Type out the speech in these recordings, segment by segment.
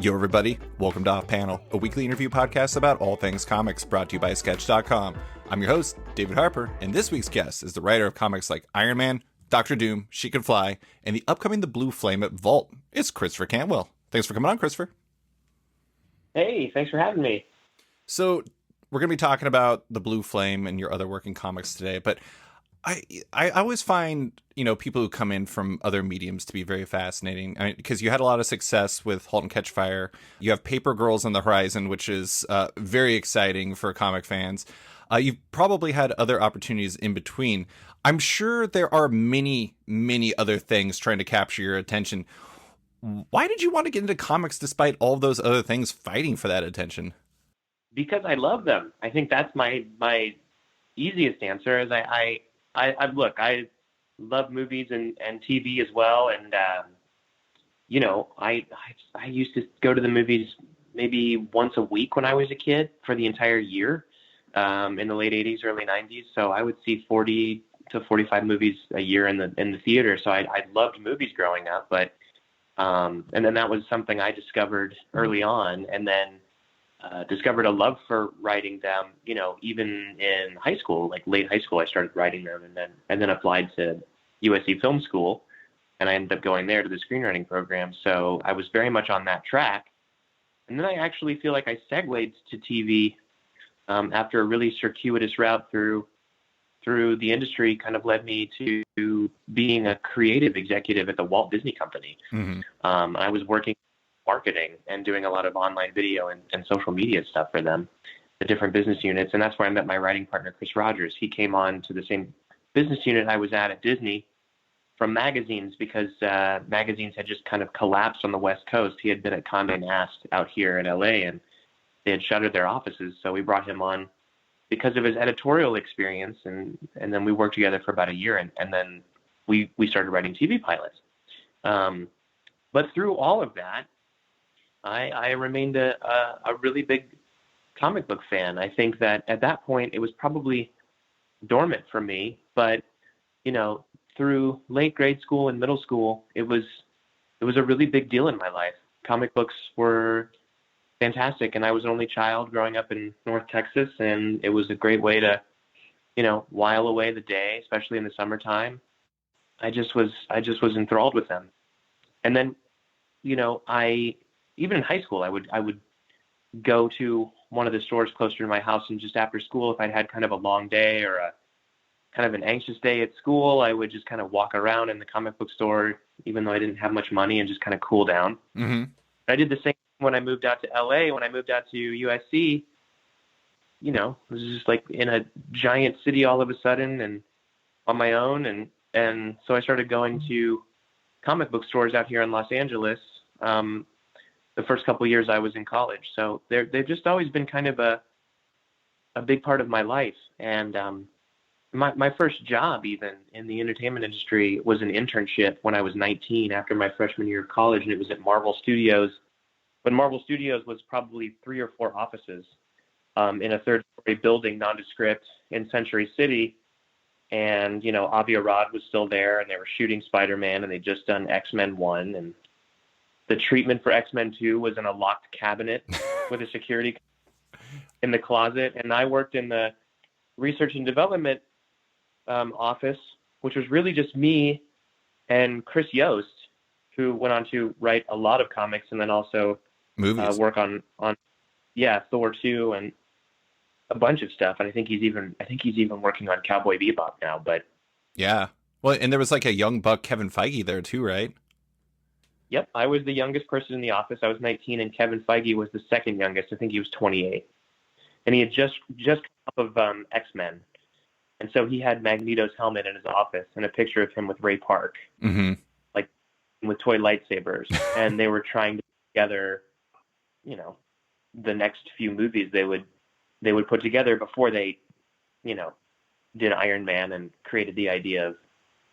Yo, everybody. Welcome to Off Panel, a weekly interview podcast about all things comics brought to you by Sketch.com. I'm your host, David Harper, and this week's guest is the writer of comics like Iron Man, Doctor Doom, She Can Fly, and the upcoming The Blue Flame at Vault. It's Christopher Cantwell. Thanks for coming on, Christopher. Hey, thanks for having me. So, we're going to be talking about The Blue Flame and your other work in comics today, but I always find, people who come in from other mediums to be very fascinating. Because you had a lot of success with *Halt and Catch Fire*. You have *Paper Girls on the Horizon*, which is very exciting for comic fans. You've probably had other opportunities in between. I'm sure there are many, many other things trying to capture your attention. Why did you want to get into comics despite all of those other things fighting for that attention? Because I love them. I think that's my easiest answer. Is I love movies and TV as well, and I used to go to the movies maybe once a week when I was a kid for the entire year in the late 80s, early 90s. So I would see 40 to 45 movies a year in the theater. So I loved movies growing up, but and then that was something I discovered early on, and then discovered a love for writing them, even in high school, like late high school, I started writing them, and then applied to USC Film School, and I ended up going there to the screenwriting program. So I was very much on that track. And then I actually feel like I segued to TV after a really circuitous route through the industry kind of led me to being a creative executive at the Walt Disney Company. Mm-hmm. I was working marketing and doing a lot of online video and social media stuff for them, the different business units. And that's where I met my writing partner, Chris Rogers. He came on to the same business unit I was at Disney from magazines, because magazines had just kind of collapsed on the West Coast. He had been at Condé Nast out here in LA, and they had shuttered their offices. So we brought him on because of his editorial experience. And then we worked together for about a year, and then we started writing TV pilots. But through all of that, I remained a really big comic book fan. I think that at that point it was probably dormant for me, but through late grade school and middle school, it was a really big deal in my life. Comic books were fantastic, and I was an only child growing up in North Texas, and it was a great way to while away the day, especially in the summertime. I just was enthralled with them. And then even in high school, I would go to one of the stores closer to my house, and just after school, if I'd had kind of a long day or a kind of an anxious day at school, I would just kind of walk around in the comic book store, even though I didn't have much money, and just kind of cool down. Mm-hmm. I did the same when I moved out to LA. When I moved out to USC, it was just like in a giant city all of a sudden and on my own. And so I started going to comic book stores out here in Los Angeles, the first couple of years I was in college. So they've just always been kind of a big part of my life. And my first job, even in the entertainment industry, was an internship when I was 19 after my freshman year of college, and it was at Marvel Studios. But Marvel Studios was probably 3 or 4 offices in a third-story building, nondescript, in Century City. And, Avi Arad was still there, and they were shooting Spider-Man, and they'd just done X-Men 1, and the treatment for X-Men 2 was in a locked cabinet with a security in the closet. And I worked in the research and development office, which was really just me and Chris Yost, who went on to write a lot of comics and then also movies. Work on Thor 2 and a bunch of stuff. And I think he's even working on Cowboy Bebop now. But yeah, well, and there was like a young buck Kevin Feige there too, right? Yep, I was the youngest person in the office. I was 19, and Kevin Feige was the second youngest. I think he was 28, and he had just come up of X-Men, and so he had Magneto's helmet in his office and a picture of him with Ray Park, mm-hmm. like with toy lightsabers, and they were trying to put together, the next few movies they would put together before they, did Iron Man and created the idea of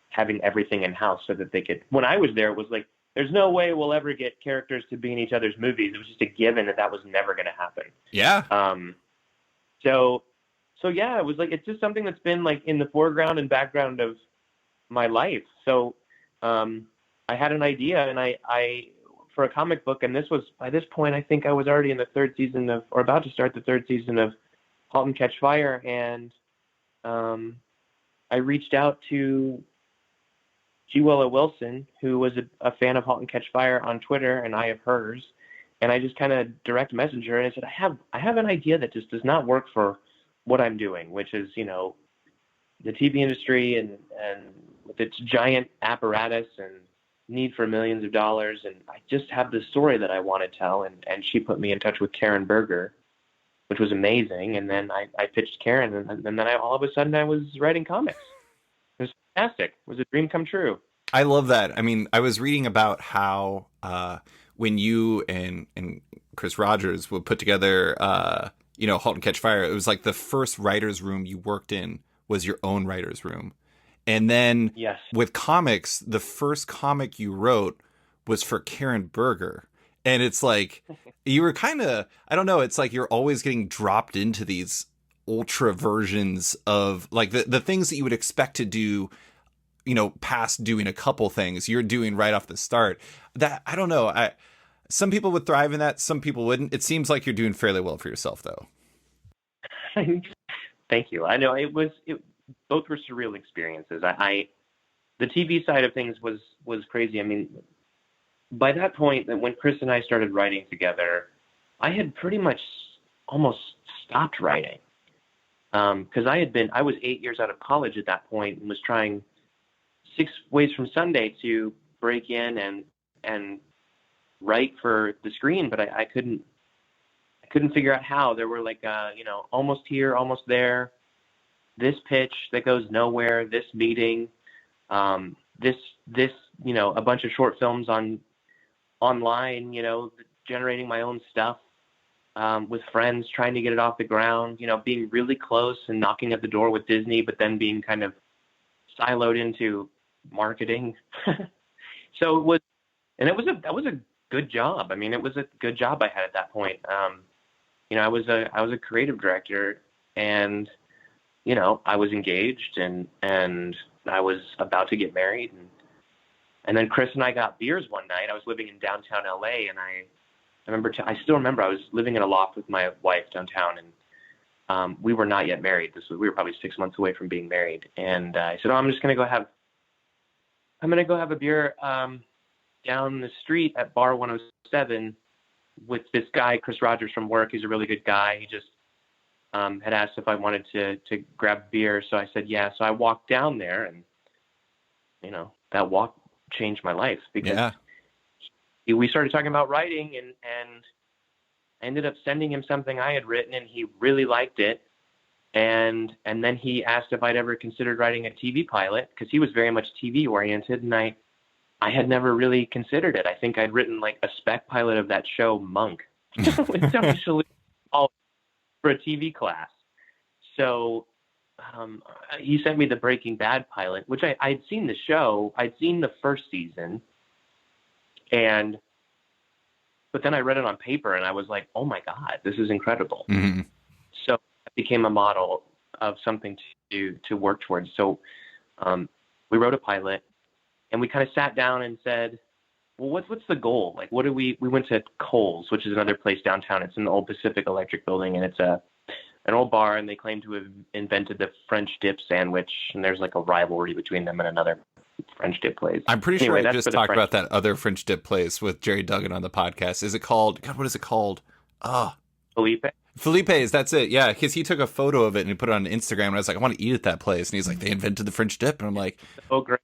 having everything in house so that they could. When I was there, it was like, there's no way we'll ever get characters to be in each other's movies. It was just a given that was never going to happen. Yeah. So yeah, it was like, it's just something that's been like in the foreground and background of my life. So I had an idea, and I for a comic book, and this was, by this point, I think I was already in the third season of, or about to start the third season of *Halt and Catch Fire*, and I reached out to G. Willow Wilson, who was a fan of *Halt and Catch Fire* on Twitter, and I of hers, and I just kind of direct messaged her, and I said, I have an idea that just does not work for what I'm doing, which is, you know, the TV industry and with its giant apparatus and need for millions of dollars, and I just have this story that I want to tell, and she put me in touch with Karen Berger, which was amazing, and then I pitched Karen, and then all of a sudden I was writing comics. It was fantastic. It was a dream come true. I love that. I mean, I was reading about how when you and Chris Rogers would put together, you know, *Halt and Catch Fire*, it was like the first writer's room you worked in was your own writer's room. And then Yes. with comics, the first comic you wrote was for Karen Berger. And it's like, you were kind of, I don't know, it's like you're always getting dropped into these ultra versions of like the things that you would expect to do, you know, past doing a couple things, you're doing right off the start. That, I don't know. Some people would thrive in that. Some people wouldn't. It seems like you're doing fairly well for yourself, though. Thank you. I know both were surreal experiences. The TV side of things was crazy. I mean, by that point, when Chris and I started writing together, I had pretty much almost stopped writing. Because I was 8 years out of college at that point and was trying 6 Ways from Sunday to break in and write for the screen, but I couldn't figure out how. There were like, you know, almost here, almost there, this pitch that goes nowhere, this meeting, this, you know, a bunch of short films online, you know, generating my own stuff, with friends, trying to get it off the ground, you know, being really close and knocking at the door with Disney, but then being kind of siloed into marketing. So that was a good job. I mean, it was a good job I had at that point. You know, I was a creative director, and, you know, I was engaged and I was about to get married, and then Chris and I got beers one night. I was living in downtown LA, and I still remember I was living in a loft with my wife downtown, and we were not yet married. We were probably 6 months away from being married. And I said, I'm going to go have a beer down the street at Bar 107 with this guy, Chris Rogers from work. He's a really good guy. He just had asked if I wanted to grab beer. So I said, yeah. So I walked down there, and, you know, that walk changed my life, because we started talking about writing, and I ended up sending him something I had written, and he really liked it. And then he asked if I'd ever considered writing a TV pilot, because he was very much TV oriented, and I had never really considered it. I think I'd written like a spec pilot of that show Monk. It's actually all for a TV class. So he sent me the Breaking Bad pilot, which I'd seen the show. I'd seen the first season, but then I read it on paper, and I was like, oh my God, this is incredible. Mm-hmm. So it became a model of something to work towards. So we wrote a pilot, and we kind of sat down and said, well, what's the goal? Like, we went to Kohl's, which is another place downtown. It's in the old Pacific Electric building, and it's an old bar, and they claim to have invented the French dip sandwich, and there's like a rivalry between them and another French dip place. I'm pretty sure I just talked about that other French dip place with Jerry Duggan on the podcast. Is it called, God, what is it called? Felipe's, that's it. Yeah, because he took a photo of it and he put it on Instagram, and I was like, I want to eat at that place. And he's like, they invented the French dip. And I'm like, oh, great.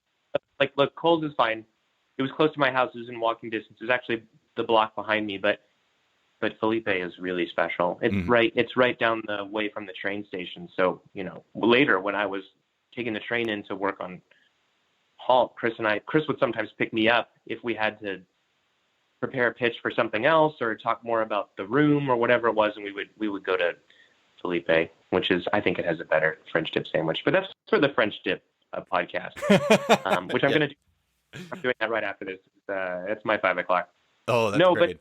Like, look, Kohl's is fine. It was close to my house. It was in walking distance. It was actually the block behind me, but Felipe is really special. It's right down the way from the train station. So, you know, later when I was taking the train in to work on Halt, Chris would sometimes pick me up if we had to prepare a pitch for something else or talk more about the room or whatever it was, and we would go to Felipe, which is, I think it has a better French dip sandwich. But that's for the French dip podcast, which I'm going to do. I'm doing that right after this. It's my 5 o'clock. Oh, that's great.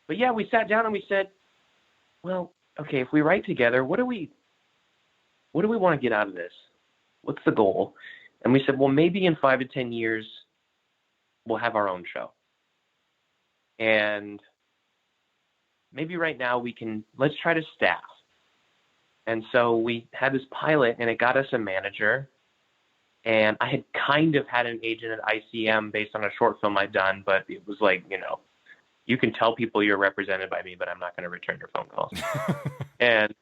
But yeah, we sat down and we said, well, okay, if we write together, what do we want to get out of this? What's the goal? And we said, well, maybe in 5 to 10 years, we'll have our own show. And maybe right now let's try to staff. And so we had this pilot, and it got us a manager. And I had kind of had an agent at ICM based on a short film I'd done, but it was like, you can tell people you're represented by me, but I'm not going to return your phone calls. And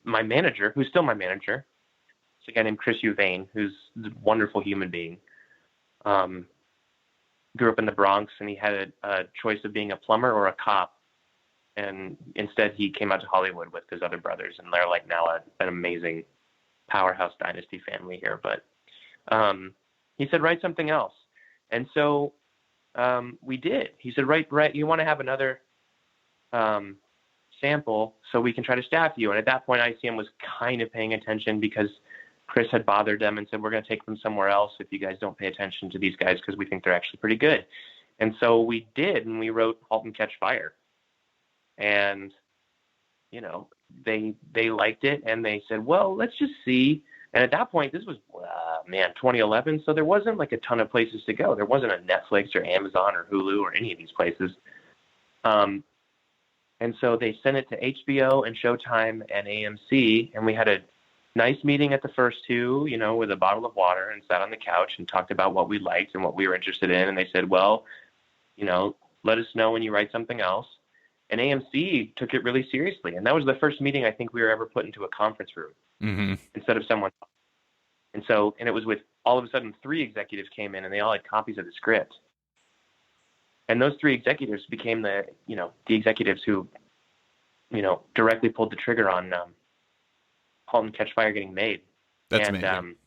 my manager, who's still my manager, it's a guy named Chris Uvain, who's a wonderful human being. Grew up in the Bronx, and he had a choice of being a plumber or a cop. And instead, he came out to Hollywood with his other brothers, and they're like now an amazing powerhouse dynasty family here. But he said, write something else. And so we did. He said, write, you want to have another sample so we can try to staff you. And at that point, ICM was kind of paying attention because Chris had bothered them and said, we're going to take them somewhere else if you guys don't pay attention to these guys because we think they're actually pretty good. And so we did, and we wrote Halt and Catch Fire. And, they liked it, and they said, well, let's just see. And at that point, this was, 2011. So there wasn't like a ton of places to go. There wasn't a Netflix or Amazon or Hulu or any of these places. And so they sent it to HBO and Showtime and AMC, and we had a nice meeting at the first two, with a bottle of water, and sat on the couch and talked about what we liked and what we were interested in. And they said, well, let us know when you write something else. And AMC took it really seriously. And that was the first meeting I think we were ever put into a conference room instead of someone else. And it was with, all of a sudden, 3 executives came in, and they all had copies of the script. And those 3 executives became the executives who, directly pulled the trigger on Halt and Catch Fire getting made. That's amazing.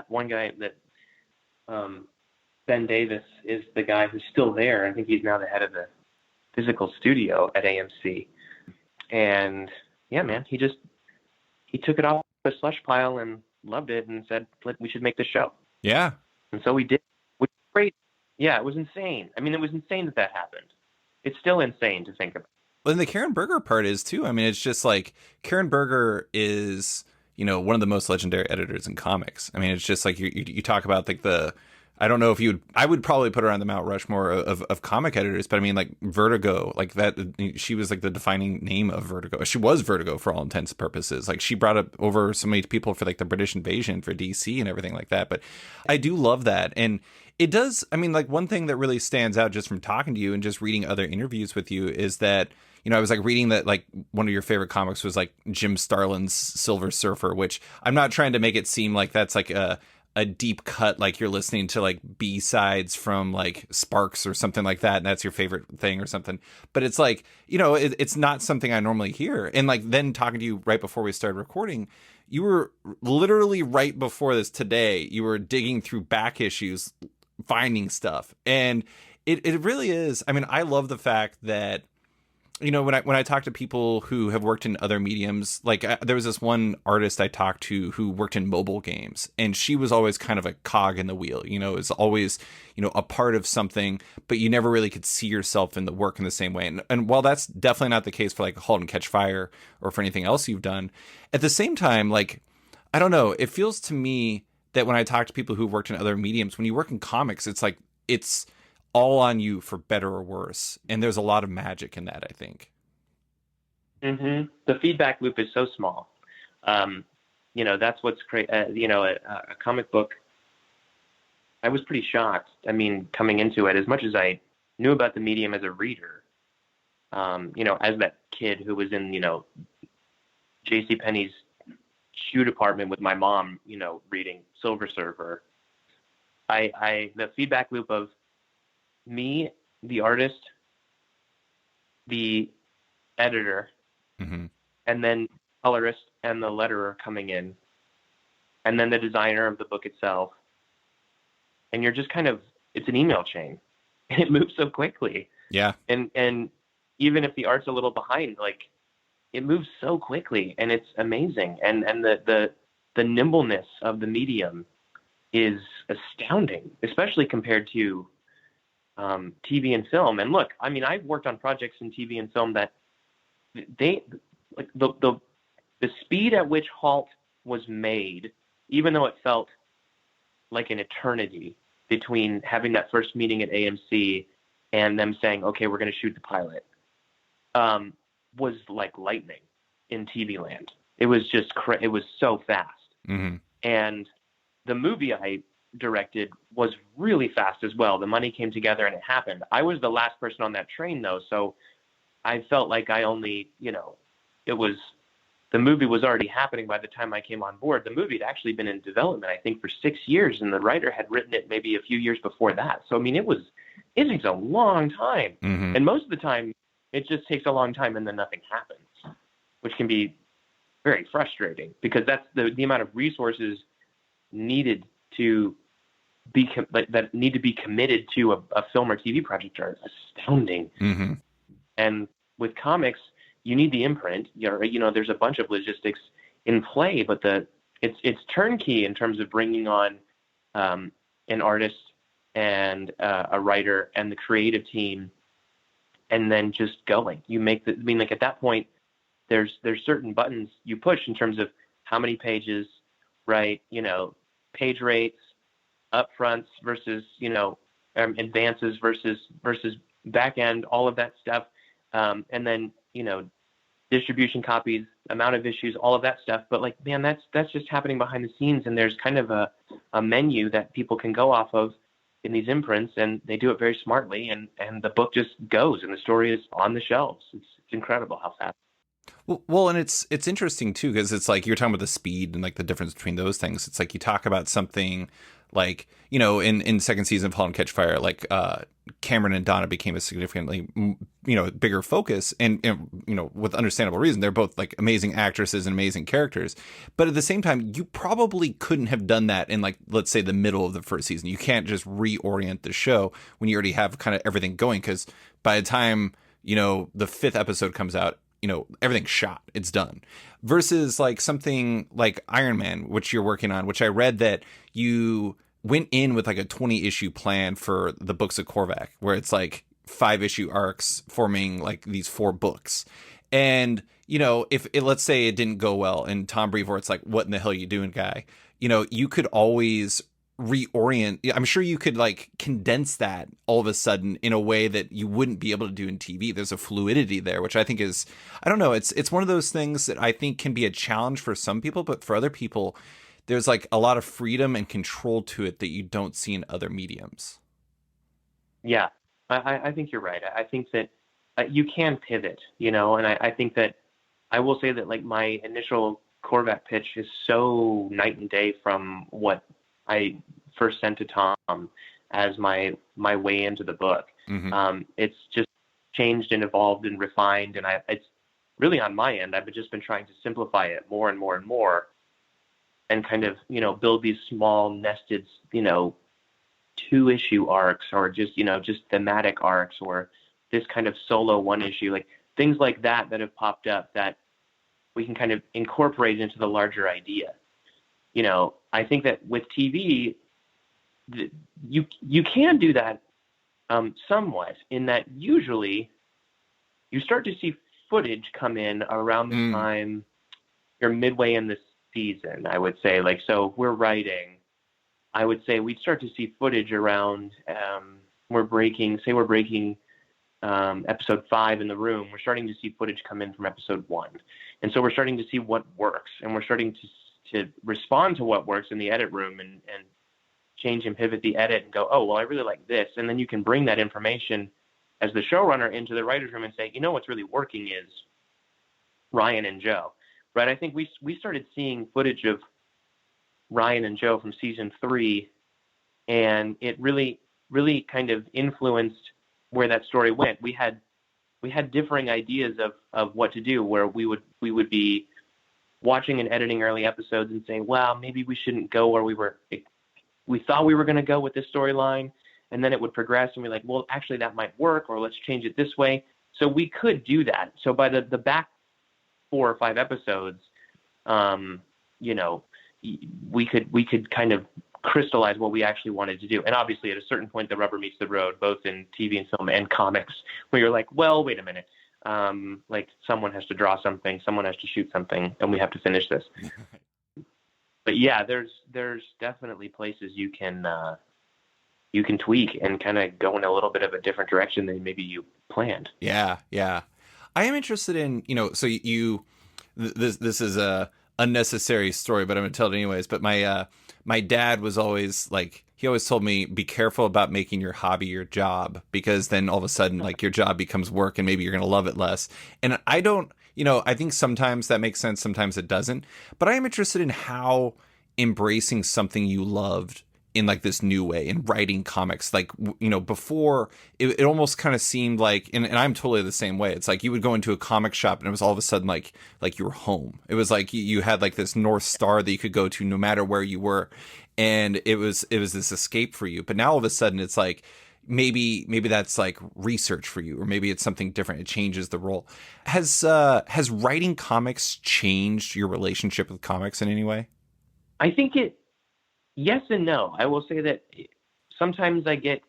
One guy that Ben Davis is the guy who's still there. I think he's now the head of the physical studio at AMC. And yeah, man, he took it off the slush pile and loved it and said, we should make the show. Yeah. And so we did, which was great. Yeah, it was insane. I mean, it was insane that happened. It's still insane to think about. Well, and the Karen Berger part is too. I mean, it's just like Karen Berger is, one of the most legendary editors in comics. I mean, it's just like you talk about like I don't know if I would probably put her on the Mount Rushmore of comic editors, but I mean, like Vertigo, like that, she was like the defining name of Vertigo. She was Vertigo for all intents and purposes. Like she brought up over so many people for like the British Invasion for DC and everything like that. But I do love that. And it does, I mean, like one thing that really stands out just from talking to you and just reading other interviews with you is that, I was like reading that like one of your favorite comics was like Jim Starlin's Silver Surfer, which I'm not trying to make it seem like that's like a deep cut, like you're listening to like B-sides from like Sparks or something like that, and that's your favorite thing or something. But it's like, it's not something I normally hear. And like then talking to you right before we started recording, you were literally right before this today, you were digging through back issues, finding stuff. And it really is. I mean, I love the fact that, when I talk to people who have worked in other mediums, like there was this one artist I talked to who worked in mobile games, and she was always kind of a cog in the wheel, is always, a part of something, but you never really could see yourself in the work in the same way. And while that's definitely not the case for like Halt and Catch Fire or for anything else you've done, at the same time, like, I don't know, it feels to me that when I talk to people who've worked in other mediums, when you work in comics, it's like, it's all on you for better or worse. And there's a lot of magic in that, I think. The feedback loop is so small. That's what's great. A comic book, I was pretty shocked. I mean, coming into it, as much as I knew about the medium as a reader, as that kid who was in, JCPenney's shoe department with my mom, reading Silver Surfer, the feedback loop of me, the artist, the editor, and then colorist and the letterer coming in, and then the designer of the book itself. And you're just kind of, it's an email chain. And it moves so quickly. Yeah. And even if the art's a little behind, like it moves so quickly, and it's amazing. And the nimbleness of the medium is astounding, especially compared to TV and film. And look, I mean, I've worked on projects in TV and film that they like the speed at which Halt was made, even though it felt like an eternity between having that first meeting at AMC and them saying, okay, we're going to shoot the pilot, was like lightning in TV land. It was just, it was so fast. Mm-hmm. And the movie I directed was really fast as well. The money came together and it happened. I was the last person on that train though. So I felt like I only, the movie was already happening by the time I came on board. The movie had actually been in development, I think, for 6 years, and the writer had written it maybe a few years before that. So, I mean, it takes a long time. Mm-hmm. And most of the time, it just takes a long time and then nothing happens, which can be very frustrating because that's the amount of resources needed to that need to be committed to a film or TV project are astounding. Mm-hmm. And with comics, you need the imprint. There's a bunch of logistics in play, but it's turnkey in terms of bringing on an artist and a writer and the creative team, and then just going. Like at that point, there's certain buttons you push in terms of how many pages, right? Page rates, upfronts versus advances versus back end, all of that stuff, and then distribution copies, amount of issues, all of that stuff. But like, man, that's just happening behind the scenes. And there's kind of a menu that people can go off of in these imprints, and they do it very smartly. And the book just goes, and the story is on the shelves. It's incredible how fast. Well, and it's interesting too, because it's like you're talking about the speed and like the difference between those things. It's like you talk about something like, in second season of *Halt and Catch Fire*, like Cameron and Donna became a significantly bigger focus, and with understandable reason. They're both like amazing actresses and amazing characters, but at the same time, you probably couldn't have done that in, like, let's say the middle of the first season. You can't just reorient the show when you already have kind of everything going, because by the time the fifth episode comes out, everything's shot, it's done. Versus like something like Iron Man, which you're working on, which I read that you went in with like a 20-issue plan for the books of Korvac, where it's like 5-issue arcs forming like these 4 books. And if let's say it didn't go well and Tom Brevoort's like, what in the hell are you doing, guy? You could always reorient. I'm sure you could like condense that all of a sudden in a way that you wouldn't be able to do in TV. There's a fluidity there, which I think is, I don't know, it's one of those things that I think can be a challenge for some people, but for other people, there's like a lot of freedom and control to it that you don't see in other mediums. Yeah, I think you're right. I think that you can pivot, and I think that I will say that like my initial Korvac pitch is so night and day from what I first sent to Tom as my way into the book. Mm-hmm. It's just changed and evolved and refined, and it's really on my end. I've just been trying to simplify it more and more and more, and kind of build these small nested 2-issue arcs, or just thematic arcs, or this kind of solo 1 issue, like things like that have popped up that we can kind of incorporate into the larger idea. I think that with TV, you can do that somewhat, in that usually you start to see footage come in around the time you're midway in the season, I would say. Like, so if we're writing, I would say we'd start to see footage around, we're breaking episode 5 in the room. We're starting to see footage come in from episode 1. And so we're starting to see what works, and we're starting to respond to what works in the edit room, and change and pivot the edit and go, oh, well, I really like this. And then you can bring that information as the showrunner into the writer's room and say, what's really working is Ryan and Joe, right? I think we started seeing footage of Ryan and Joe from season 3, and it really, really kind of influenced where that story went. We had differing ideas of what to do, where we would be watching and editing early episodes and saying, well, maybe we shouldn't go where we thought we were going to go with this storyline. And then it would progress, and we're like, well, actually that might work, or let's change it this way. So we could do that. So by the back 4 or 5 episodes, we could kind of crystallize what we actually wanted to do. And obviously at a certain point, the rubber meets the road, both in TV and film and comics, where you're like, well, wait a minute. Like, someone has to draw something, someone has to shoot something, and we have to finish this. but yeah, there's definitely places you can tweak and kind of go in a little bit of a different direction than maybe you planned. Yeah, yeah. I am interested in, so this is a unnecessary story, but I'm gonna tell it anyways. But my dad was always like, he always told me, be careful about making your hobby your job, because then all of a sudden like your job becomes work and maybe you're gonna love it less. And I don't, I think sometimes that makes sense, sometimes it doesn't. But I am interested in how embracing something you loved in like this new way in writing comics, like before it almost kind of seemed like, and I'm totally the same way, it's like you would go into a comic shop and it was all of a sudden like you were home. It was like you had like this north star that you could go to no matter where you were, and it was this escape for you. But now all of a sudden it's like maybe that's like research for you, or maybe it's something different. It changes the role. Has writing comics changed your relationship with comics in any way? I think it yes and no. I will say that sometimes I get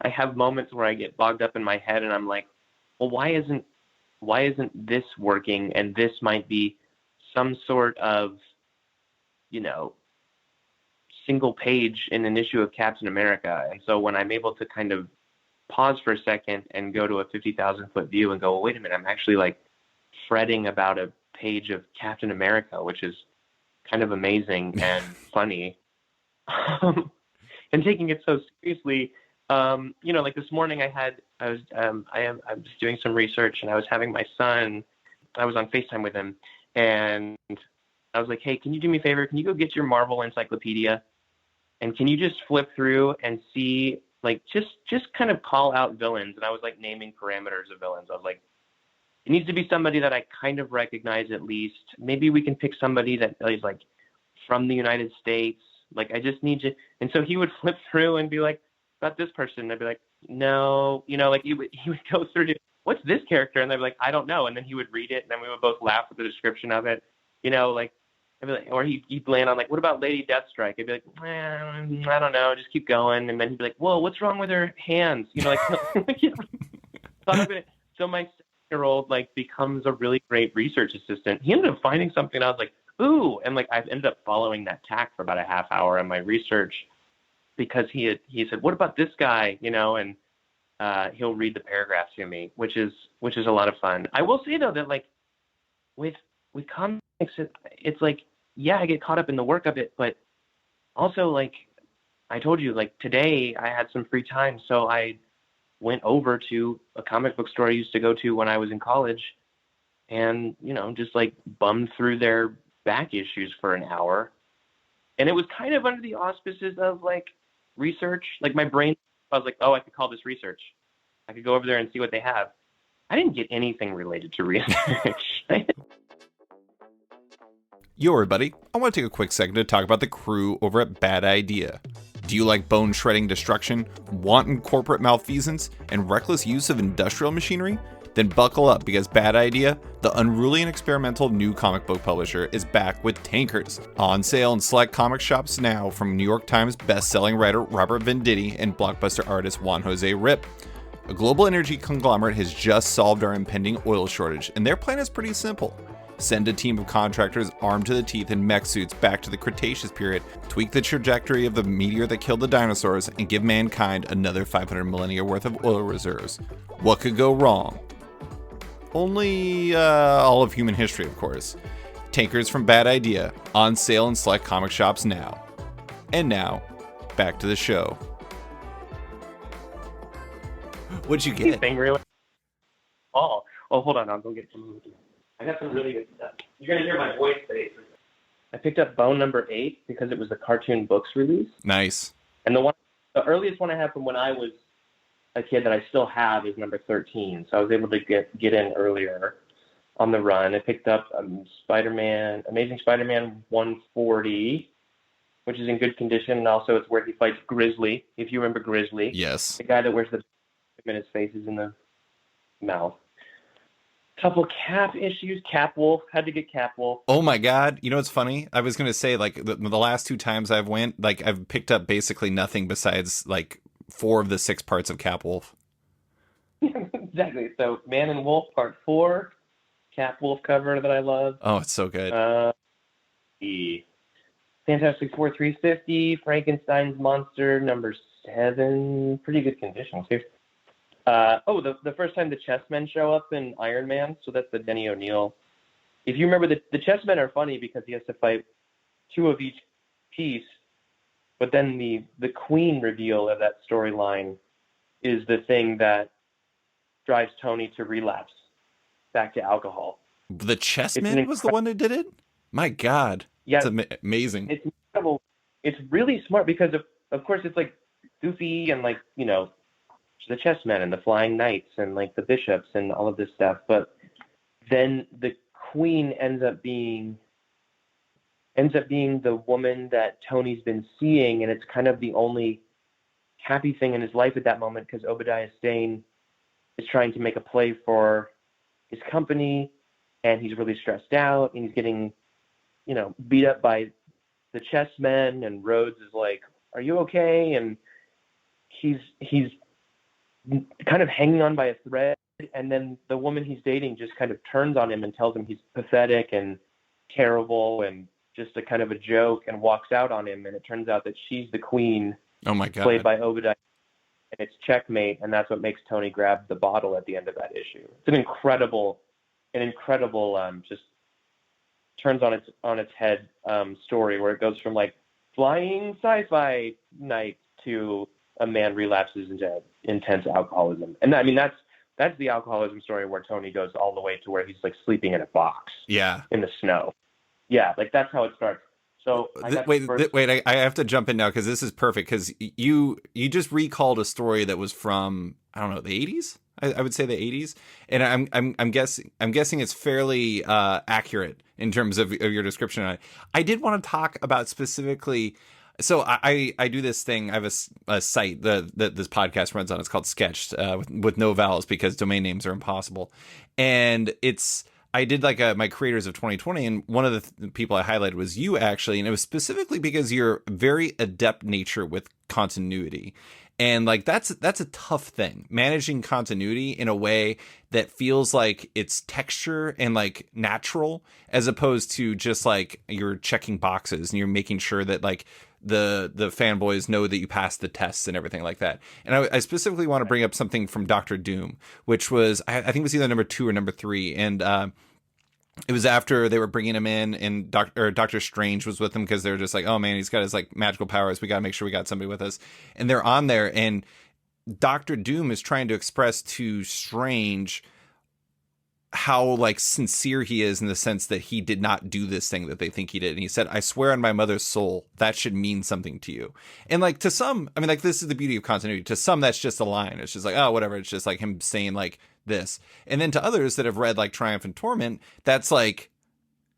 I have moments where I get bogged up in my head and I'm like, well, why isn't this working? And this might be some sort of, you know, single page in an issue of Captain America. And so when I'm able to kind of pause for a second and go to a 50,000 foot view and go, well, wait a minute, I'm actually like fretting about a page of Captain America, which is kind of amazing and funny. And taking it so seriously, like this morning I was doing some research and I was having my son, I was on FaceTime with him, and I was like, hey, can you do me a favor? Can you go get your Marvel encyclopedia? And can you just flip through and see, like, just kind of call out villains? And I was like naming parameters of villains. I was like, it needs to be somebody that I kind of recognize at least. Maybe we can pick somebody that is like from the United States. Like, I just need you. And so he would flip through and be like, about this person. And I'd be like, no, like he would go through to, what's this character? And I'd be like, I don't know. And then he would read it, and then we would both laugh at the description of it. Like, I'd be like, or he'd land on like, what about Lady Deathstrike? I'd be like, I don't know, just keep going. And then he'd be like, whoa, what's wrong with her hands? Like, so my 7-year-old like becomes a really great research assistant. He ended up finding something. And I was like, ooh, and like I've ended up following that tack for about a half hour in my research, because he said, what about this guy? And he'll read the paragraph to me, which is a lot of fun. I will say though that like with comics, it's like, yeah, I get caught up in the work of it, but also like I told you, like today I had some free time, so I went over to a comic book store I used to go to when I was in college, and just like bummed through their back issues for an hour. And it was kind of under the auspices of like research. Like my brain, I was like, oh, I could call this research. I could go over there and see what they have. I didn't get anything related to research. Yo, everybody, I want to take a quick second to talk about the crew over at Bad Idea. Do you like bone-shredding destruction, wanton corporate malfeasance, and reckless use of industrial machinery? Then buckle up, because Bad Idea, the unruly and experimental new comic book publisher, is back with Tankers. On sale in select comic shops now from New York Times best-selling writer Robert Venditti and blockbuster artist Juan Jose Rip. A global energy conglomerate has just solved our impending oil shortage, and their plan is pretty simple. Send a team of contractors armed to the teeth in mech suits back to the Cretaceous period, tweak the trajectory of the meteor that killed the dinosaurs, and give mankind another 500 millennia worth of oil reserves. What could go wrong? Only all of human history, of course. Tankers from Bad Idea, on sale in select comic shops now. And now, back to the show. What'd you get? Thing really? Oh, hold on, I'll go get some. I got some really good stuff. You're gonna hear my voice today. I picked up Bone number 8 because it was a Cartoon Books release. Nice. And the earliest one I have from when I was a kid that I still have is number 13. So I was able to get in earlier on the run. I picked up Amazing Spider-Man 140, which is in good condition, and also it's where he fights Grizzly, if you remember Grizzly. Yes. The guy that wears the and his face is in the mouth. Couple Cap issues. Cap Wolf. Had to get Cap Wolf. Oh my God. You know what's funny? I was going to say, like, the last 2 times I've went, like, I've picked up basically nothing besides, like, 4 of the 6 parts of Cap Wolf. Exactly. So, Man and Wolf Part 4. Cap Wolf cover that I love. Oh, it's so good. Fantastic Four 350, Frankenstein's Monster #7, pretty good condition too. The first time the chessmen show up in Iron Man, so that's the Denny O'Neil. If you remember, the chessmen are funny because he has to fight two of each piece, but then the queen reveal of that storyline is the thing that drives Tony to relapse back to alcohol. The Chessman was the one that did it? My God. Yeah, It's amazing. it's incredible. It's really smart because of course it's like goofy and like, the chessmen and the flying knights and like the bishops and all of this stuff, but then the queen ends up being the woman that Tony's been seeing, and it's kind of the only happy thing in his life at that moment because Obadiah Stane is trying to make a play for his company, and he's really stressed out, and he's getting, beat up by the chessmen, and Rhodes is like, "Are you okay?" And he's kind of hanging on by a thread, and then the woman he's dating just kind of turns on him and tells him he's pathetic and terrible and just a kind of a joke and walks out on him, and it turns out that she's the queen. Oh my God. Played by Obadiah, and it's checkmate, and that's what makes Tony grab the bottle at the end of that issue. It's an incredible just turns on its head story where it goes from like flying sci-fi night to a man relapses into intense alcoholism. And I mean that's the alcoholism story where Tony goes all the way to where he's like sleeping in a box. Yeah. In the snow. Yeah, like that's how it starts. So wait, I have to jump in now because this is perfect because you just recalled a story that was from, I don't know, the 80s. I would say the 80s, and I'm guessing it's fairly accurate in terms of your description on it. I did want to talk about specifically. So I do this thing. I have a site that this podcast runs on. It's called Sketched with no vowels because domain names are impossible, and I did like my creators of 2020, and one of the people I highlighted was you actually, and it was specifically because you're very adept nature with continuity. And like that's a tough thing, managing continuity in a way that feels like it's texture and like natural, as opposed to just like you're checking boxes and you're making sure that like the fanboys know that you passed the tests and everything like that. And I specifically want to bring up something from Doctor Doom, which was I think it was either number 2 or number 3, and it was after they were bringing him in, and Doctor Strange was with him because they were just like, oh man, he's got his like magical powers. We got to make sure we got somebody with us. And they're on there, and Doctor Doom is trying to express to Strange how like sincere he is in the sense that he did not do this thing that they think he did. And he said, I swear on my mother's soul, that should mean something to you. And like to some, I mean, like this is the beauty of continuity. To some, that's just a line. It's just like, oh, whatever. It's just like him saying like this. And then to others that have read like Triumph and Torment, that's like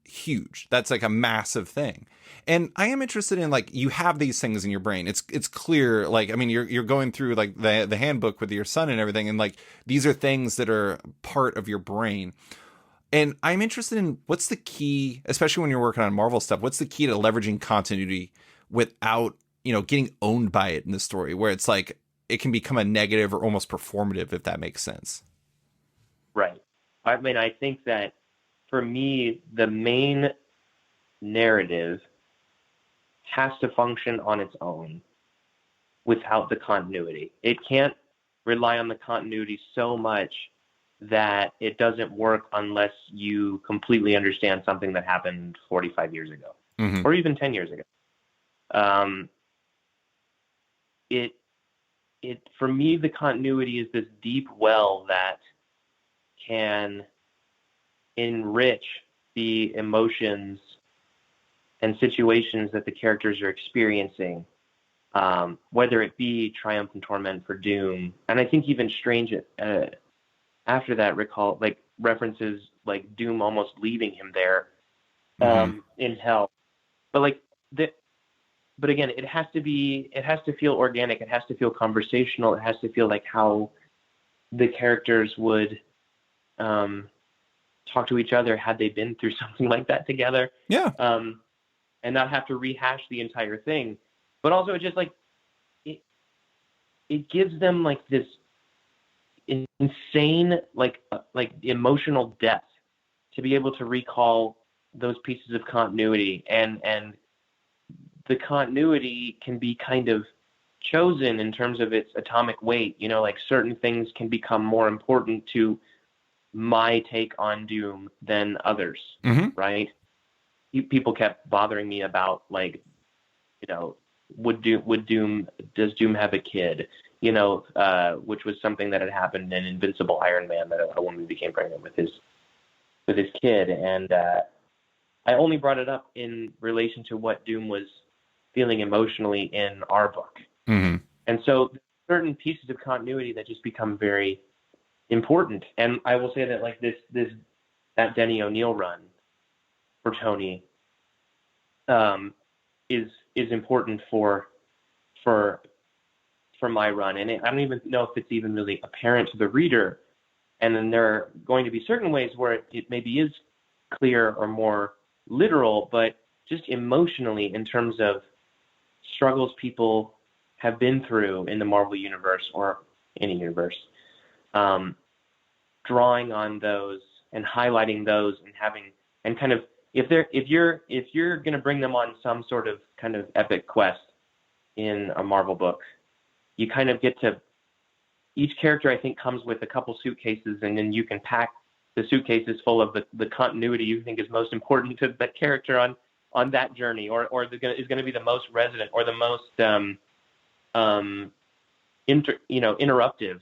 huge. That's like a massive thing. And I am interested in like, you have these things in your brain. It's clear. Like, I mean, you're going through like the handbook with your son and everything. And like, these are things that are part of your brain. And I'm interested in what's the key, especially when you're working on Marvel stuff, what's the key to leveraging continuity without, getting owned by it in the story where it's like, it can become a negative or almost performative, if that makes sense. Right. I mean, I think that for me, the main narrative has to function on its own without the continuity. It can't rely on the continuity so much that it doesn't work unless you completely understand something that happened 45 years ago, or even 10 years ago. For me, the continuity is this deep well that can enrich the emotions and situations that the characters are experiencing, whether it be Triumph and Torment for Doom. And I think even Strange after that references like Doom almost leaving him there in hell. But but again, it has to feel organic. It has to feel conversational. It has to feel like how the characters would talk to each other had they been through something like that together. Yeah. And not have to rehash the entire thing. But also it just like it gives them like this insane like emotional depth to be able to recall those pieces of continuity and the continuity can be kind of chosen in terms of its atomic weight. You know, like certain things can become more important to my take on Doom than others, Hmm. right? People kept bothering me about, like, you know, does Doom have a kid? You know, which was something that had happened in Invincible Iron Man, that a woman became pregnant with his kid, and I only brought it up in relation to what Doom was feeling emotionally in our book. Hmm. And so certain pieces of continuity that just become very important. And I will say that, like, that Denny O'Neil run for Tony is important for my run. And I don't even know if it's even really apparent to the reader. And then there are going to be certain ways where it maybe is clear or more literal, but just emotionally, in terms of struggles people have been through in the Marvel universe or any universe, drawing on those and highlighting those, and having, and kind of, if you're going to bring them on some sort of kind of epic quest in a Marvel book, you kind of get to, each character, I think, comes with a couple suitcases, and then you can pack the suitcases full of the continuity you think is most important to that character on that journey, or is going to be the most resonant, or the most interruptive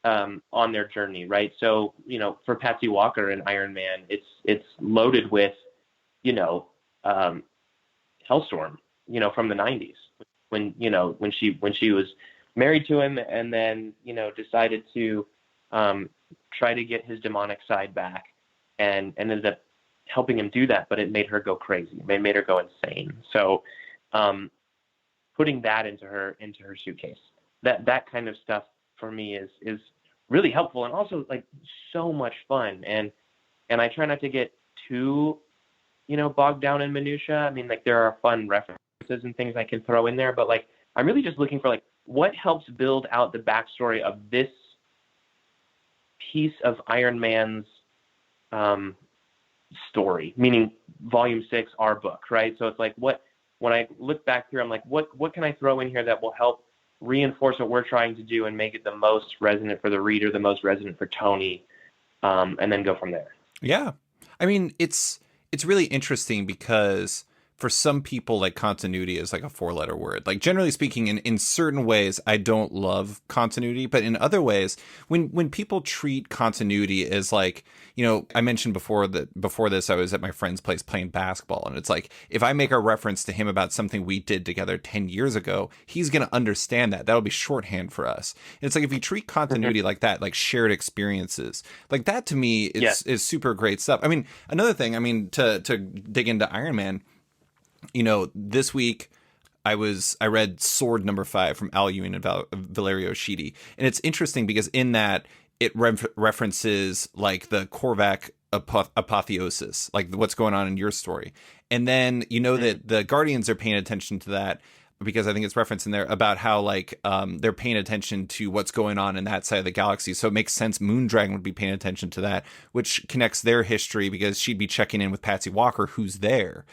on their journey, right? So, you know, for Patsy Walker in Iron Man, it's loaded with, you know, Hellstorm, you know, from the 90s, when she was married to him, and then, you know, decided to try to get his demonic side back, and ended up helping him do that, but it made her go crazy. It made her go insane. So putting that into her suitcase, that kind of stuff for me is really helpful, and also, like, so much fun. And I try not to get too, you know, bogged down in minutia. I mean, like, there are fun references and things I can throw in there, but, like, I'm really just looking for, like, what helps build out the backstory of this piece of Iron Man's story, meaning Volume 6, our book, right? So it's like, when I look back through, I'm like, what can I throw in here that will help reinforce what we're trying to do and make it the most resonant for the reader, the most resonant for Tony, and then go from there. Yeah. I mean, it's really interesting because for some people, like, continuity is like a four-letter word. Like, generally speaking, in certain ways, I don't love continuity, but in other ways, when people treat continuity as, like, you know, I mentioned before this, I was at my friend's place playing basketball, and it's like, if I make a reference to him about something we did together 10 years ago, he's going to understand that. That'll be shorthand for us. And it's like, if you treat continuity like that, like shared experiences, like that, to me is super great stuff. I mean, another thing, I mean, to dig into Iron Man, you know, this week I read Sword #5 from Al Ewing and Valerio Schiti, and it's interesting because in that it references, like, the Korvac apotheosis, like what's going on in your story, and then, you know, that the Guardians are paying attention to that, because I think it's referenced in there about how, like, they're paying attention to what's going on in that side of the galaxy. So it makes sense Moondragon would be paying attention to that, which connects their history because she'd be checking in with Patsy Walker, who's there.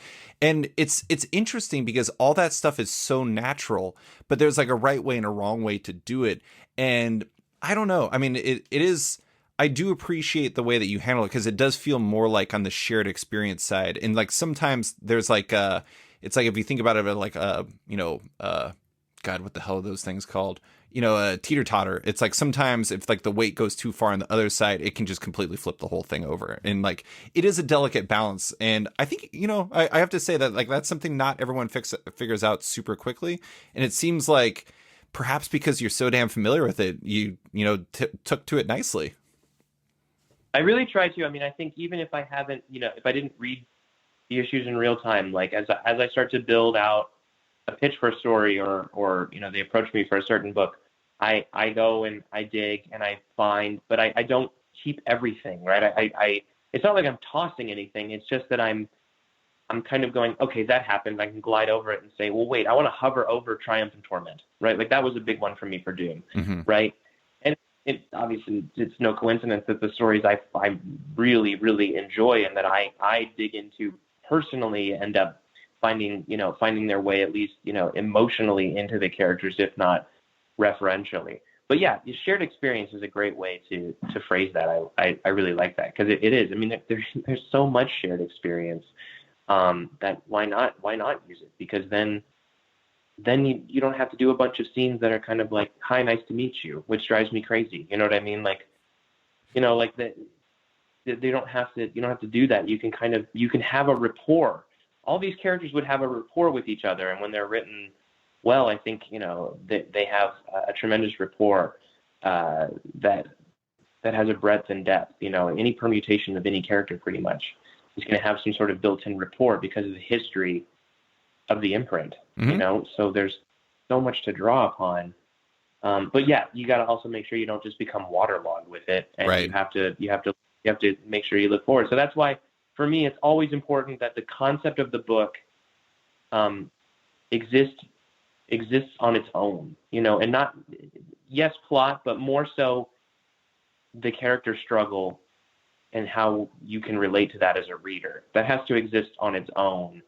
And it's interesting because all that stuff is so natural, but there's, like, a right way and a wrong way to do it. And I don't know. I mean, it is. I do appreciate the way that you handle it, because it does feel more like on the shared experience side. And, like, sometimes there's, like, it's like, if you think about it, like, you know, God, what the hell are those things called? You know, a teeter-totter. It's like, sometimes if, like, the weight goes too far on the other side, it can just completely flip the whole thing over. And, like, it is a delicate balance. And I think, you know, I have to say that, like, that's something not everyone figures out super quickly. And it seems like, perhaps because you're so damn familiar with it, you know, took to it nicely. I really try to. I mean, I think even if I haven't, you know, if I didn't read the issues in real time, like, as I start to build out a pitch for a story, or you know, they approach me for a certain book, I go and I dig and I find, but I don't keep everything, right? I it's not like I'm tossing anything. It's just that I'm kind of going, okay, that happened. I can glide over it and say, well, wait, I want to hover over Triumph and Torment, right? Like, that was a big one for me for Doom, right? And it obviously, it's no coincidence that the stories I really, really enjoy and that I dig into personally end up finding their way at least, emotionally into the characters, if not referentially. But yeah, the shared experience is a great way to phrase that. I really like that, because it is. I mean, there's so much shared experience, that why not use it? Because then you don't have to do a bunch of scenes that are kind of like, hi, nice to meet you, which drives me crazy. You know what I mean? Like, like that. They don't have to. You don't have to do that. You can have a rapport. All these characters would have a rapport with each other, and when they're written well, I think they have a tremendous rapport, that has a breadth and depth. Any permutation of any character pretty much is going to have some sort of built-in rapport because of the history of the imprint. Mm-hmm. So there's so much to draw upon. But yeah, you got to also make sure you don't just become waterlogged with it, and Right. you have to make sure you look forward. So that's why, for me, it's always important that the concept of the book exists on its own, and not, yes, plot, but more so the character struggle and how you can relate to that as a reader. That has to exist on its own,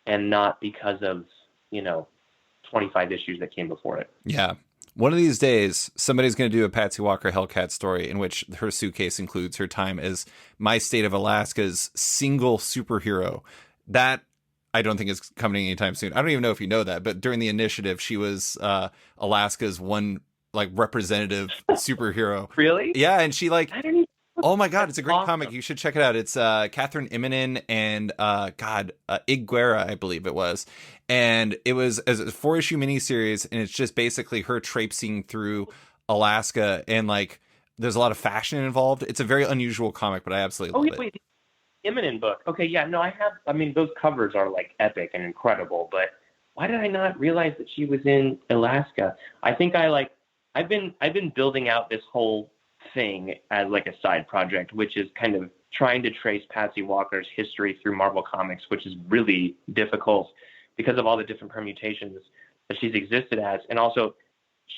and not because of 25 issues that came before it. Yeah. One of these days, somebody's going to do a Patsy Walker Hellcat story in which her suitcase includes her time as my state of Alaska's single superhero. That I don't think is coming anytime soon. I don't even know if you know that, but during the initiative, she was Alaska's one like representative superhero. Really? Yeah, and she like, I don't even. oh my God, it's a great Awesome. comic. You should check it out. It's Catherine Immonen and Ig Guerra, I believe it was. And it was as a 4-issue miniseries, and it's just basically her traipsing through Alaska, and like there's a lot of fashion involved. It's a very unusual comic, but I absolutely Oh, love it. wait, the Imminent book. Okay, yeah, no, I have. I mean, those covers are like epic and incredible. But why did I not realize that she was in Alaska? I think I've been building out this whole thing as like a side project, which is kind of trying to trace Patsy Walker's history through Marvel Comics, which is really difficult because of all the different permutations that she's existed as. And also,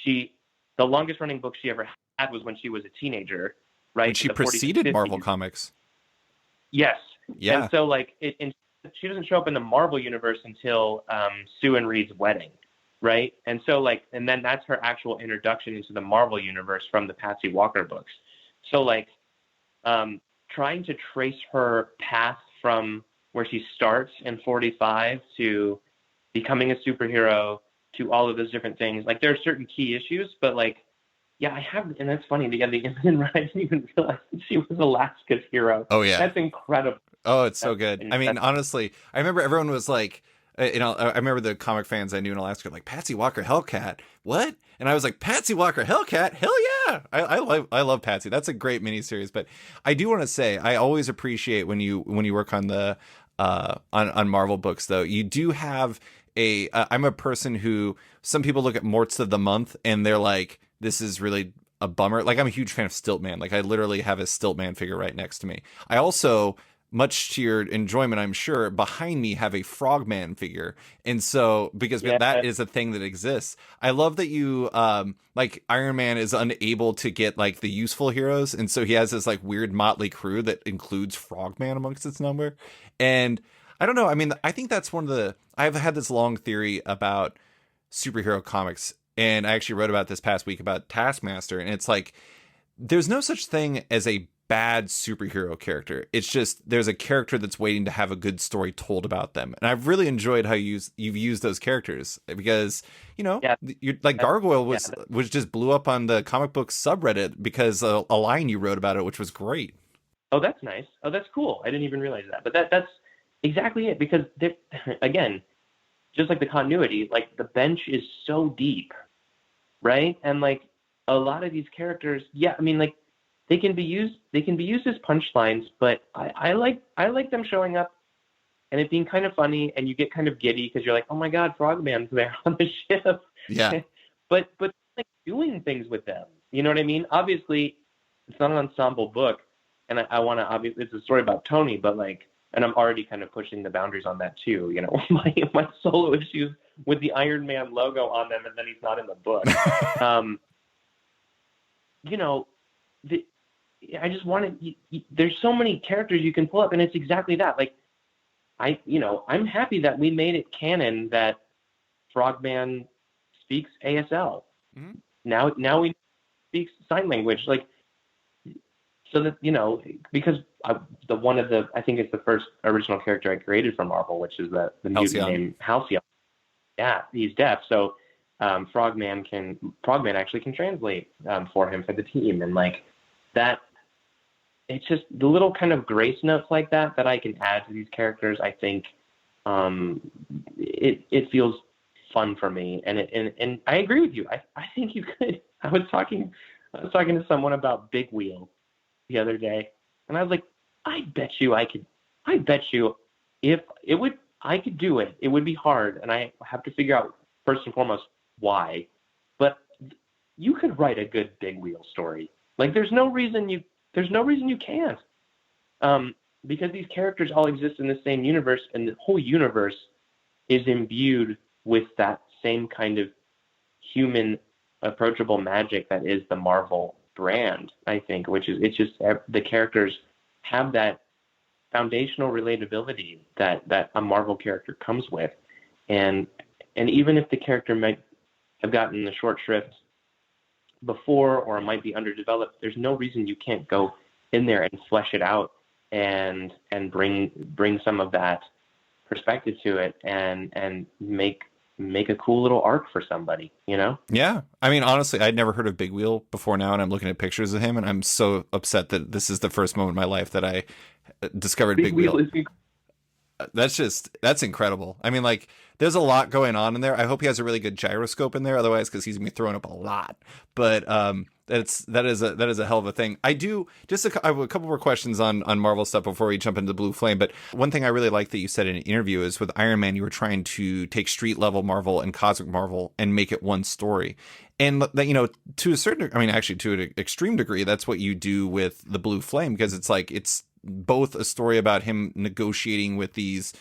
the longest running book she ever had was when she was a teenager, right? And she In the 40s and preceded Marvel 50s. Comics. Yes. Yeah. And so she doesn't show up in the Marvel universe until Sue and Reed's wedding, right? And so and then that's her actual introduction into the Marvel universe from the Patsy Walker books. So trying to trace her path from where she starts in 45 to becoming a superhero to all of those different things. Like, there are certain key issues, but yeah, I have, and that's funny. The Imminent Run, I didn't even realize that she was Alaska's hero. Oh yeah. That's incredible. Oh, it's so good. I mean, honestly, I remember everyone was like, I remember the comic fans I knew in Alaska like, Patsy Walker Hellcat, what? And I was like, Patsy Walker Hellcat, hell yeah! I love Patsy. That's a great miniseries. But I do want to say, I always appreciate when you work on the on Marvel books, though. You do have I'm a person who, some people look at Morts of the Month and they're like, this is really a bummer. Like, I'm a huge fan of Stiltman. Like, I literally have a Stiltman figure right next to me. I also, much to your enjoyment, I'm sure, behind me have a Frogman figure. And so, because that is a thing that exists, I love that you, like, Iron Man is unable to get, like, the useful heroes. And so he has this, like, weird motley crew that includes Frogman amongst its number. And I don't know. I mean, I think that's I've had this long theory about superhero comics. And I actually wrote about this past week about Taskmaster. And it's like, there's no such thing as a bad superhero character. It's just there's a character that's waiting to have a good story told about them. And I've really enjoyed how you've used those characters, because you're like Gargoyle was just blew up on the comic book subreddit because a line you wrote about it, which was great. Oh, that's nice. Oh, that's cool. I didn't even realize that. But that's exactly it, because again, just like the continuity, like the bench is so deep, right? And like a lot of these characters, yeah, I mean, like, they can be used as punchlines, but I like them showing up and it being kind of funny, and you get kind of giddy because you're like, oh my God, Frogman's there on the ship. Yeah. but like doing things with them. You know what I mean? Obviously, it's not an ensemble book, and I want to, obviously it's a story about Tony, but like, and I'm already kind of pushing the boundaries on that too. You know, my solo issues with the Iron Man logo on them, and then he's not in the book. I just wanted. There's so many characters you can pull up, and it's exactly that. Like, I'm happy that we made it canon that Frogman speaks ASL. Mhm. Now we speak sign language, like, so that, because the one of the I think it's the first original character I created for Marvel, which is the mutant Halcyon. named Halcyon. Yeah, he's deaf, so Frogman actually can translate for him for the team, and like that. It's just the little kind of grace notes like that I can add to these characters. I think it feels fun for me, and I agree with you. I think you could. I was talking to someone about Big Wheel the other day, and I was like, I bet you I could. I bet you if it would, I could do it. It would be hard, and I have to figure out first and foremost why. But you could write a good Big Wheel story. Like there's no reason you can't. Because these characters all exist in the same universe, and the whole universe is imbued with that same kind of human, approachable magic that is the Marvel brand. I think, which is it's just the characters have that foundational relatability that a Marvel character comes with, and even if the character might have gotten the short shrift before or it might be underdeveloped, there's no reason you can't go in there and flesh it out and bring some of that perspective to it and make a cool little arc for somebody, you know? Yeah. I mean, honestly, I'd never heard of Big Wheel before now, and I'm looking at pictures of him, and I'm so upset that this is the first moment in my life that I discovered Big Big Wheel Wheel. is That's incredible. I mean, like, there's a lot going on in there. I hope he has a really good gyroscope in there, otherwise, because he's gonna be throwing up a lot. But that is a hell of a thing. I do I have a couple more questions on Marvel stuff before we jump into Blue Flame. But one thing I really like that you said in an interview is with Iron Man, you were trying to take street level Marvel and cosmic Marvel and make it one story. And that, to a certain, I mean, actually to an extreme degree, that's what you do with the Blue Flame, because it's like it's both a story about him negotiating with these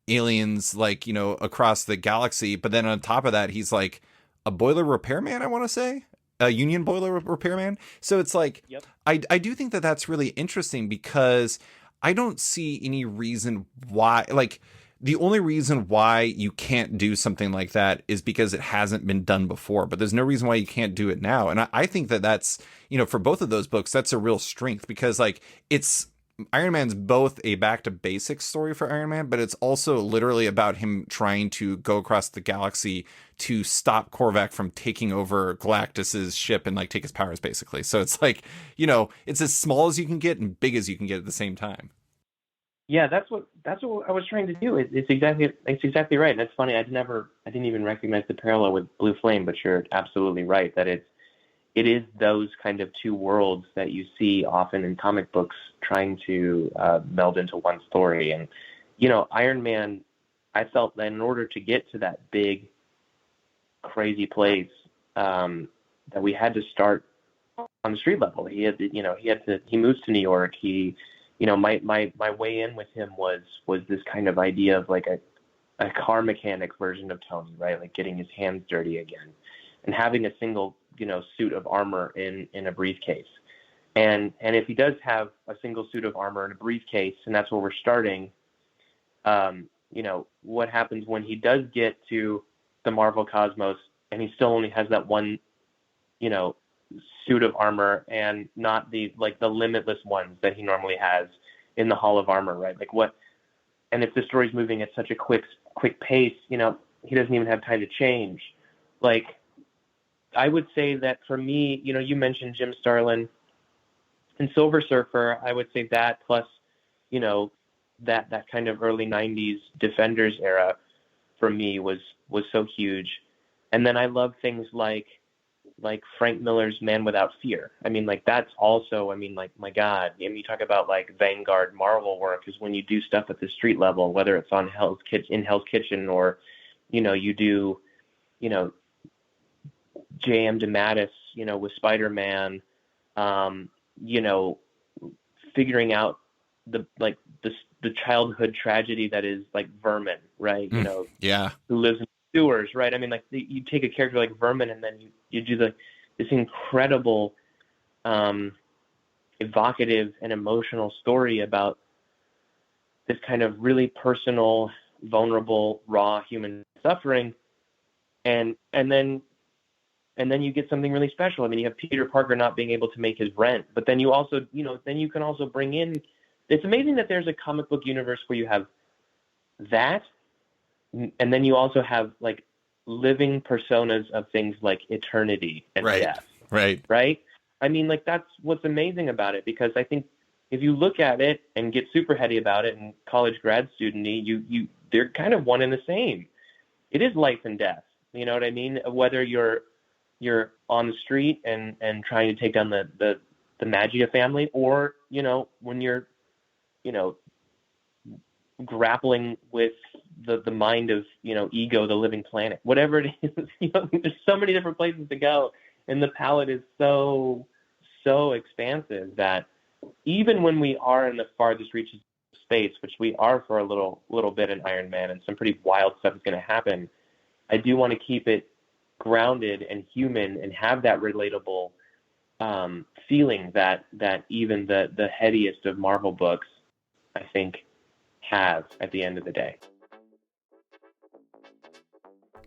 aliens, like, across the galaxy, but then on top of that, he's like a boiler repairman, I want to say. A Union boiler repairman. So it's like, Yep. I do think that that's really interesting, because I don't see any reason why, like, the only reason why you can't do something like that is because it hasn't been done before, but there's no reason why you can't do it now. And I think that that's, for both of those books, that's a real strength, because like it's, Iron Man's both a back to basics story for Iron Man, but it's also literally about him trying to go across the galaxy to stop Korvac from taking over Galactus's ship and like take his powers, basically. So it's like, it's as small as you can get and big as you can get at the same time. Yeah, that's what I was trying to do. It's exactly right. And it's funny, I didn't even recognize the parallel with Blue Flame, but you're absolutely right that it is those kind of two worlds that you see often in comic books trying to meld into one story. And, Iron Man, I felt that in order to get to that big, crazy place, that we had to start on the street level. He moves to New York. My way in with him was this kind of idea of like a car mechanic version of Tony, right? Like getting his hands dirty again and having a single, suit of armor in a briefcase. And if he does have a single suit of armor in a briefcase, and that's where we're starting, what happens when he does get to the Marvel cosmos and he still only has that one, suit of armor and not the limitless ones that he normally has in the Hall of Armor, right? Like what? And if the story's moving at such a quick pace, he doesn't even have time to change. Like, I would say that for me, you mentioned Jim Starlin and Silver Surfer. I would say that plus, that kind of early '90s Defenders era for me was so huge. And then I love things like Frank Miller's Man Without Fear. I mean, like that's also, I mean, like, my God, I mean, you talk about like Vanguard Marvel work is when you do stuff at the street level, whether it's on Hell's Kitchen or, you do, J.M. DeMatteis, with Spider-Man, figuring out the childhood tragedy that is like Vermin, right? Yeah. Who lives in sewers, right? I mean, like you take a character like Vermin and then you do this incredible, evocative and emotional story about this kind of really personal, vulnerable, raw human suffering, and then you get something really special. I mean, you have Peter Parker not being able to make his rent, but then you also, then you can also bring in. It's amazing that there's a comic book universe where you have that, and then you also have like living personas of things like eternity and Right. death. Right. Right? I mean, like that's what's amazing about it, because I think if you look at it and get super heady about it and college grad student-y, they're kind of one and the same. It is life and death. You know what I mean? Whether you're on the street and trying to take down the Magia family, or when you're you know grappling with the mind of ego, the living planet, whatever it is. There's so many different places to go, and the palette is so expansive that even when we are in the farthest reaches of space, which we are for a little bit in Iron Man, and some pretty wild stuff is going to happen, I do want to keep it grounded and human and have that relatable feeling that even the headiest of Marvel books, I think, have at the end of the day.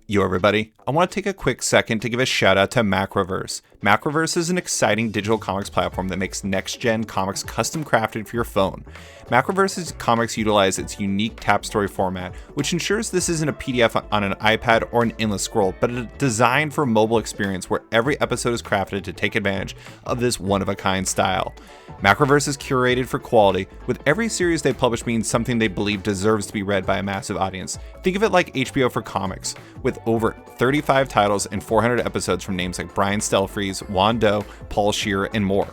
Yo, everybody. I want to take a quick second to give a shout out to Macroverse. Macroverse is an exciting digital comics platform that makes next-gen comics custom crafted for your phone. Macroverse's comics utilize its unique tap story format, which ensures this isn't a PDF on an iPad or an endless scroll, but a designed for mobile experience where every episode is crafted to take advantage of this one-of-a-kind style. Macroverse is curated for quality, with every series they publish being something they believe deserves to be read by a massive audience. Think of it like HBO for comics, with over 35 titles and 400 episodes from names like Brian Stelfreeze, Juan Doe, Paul Scheer, and more.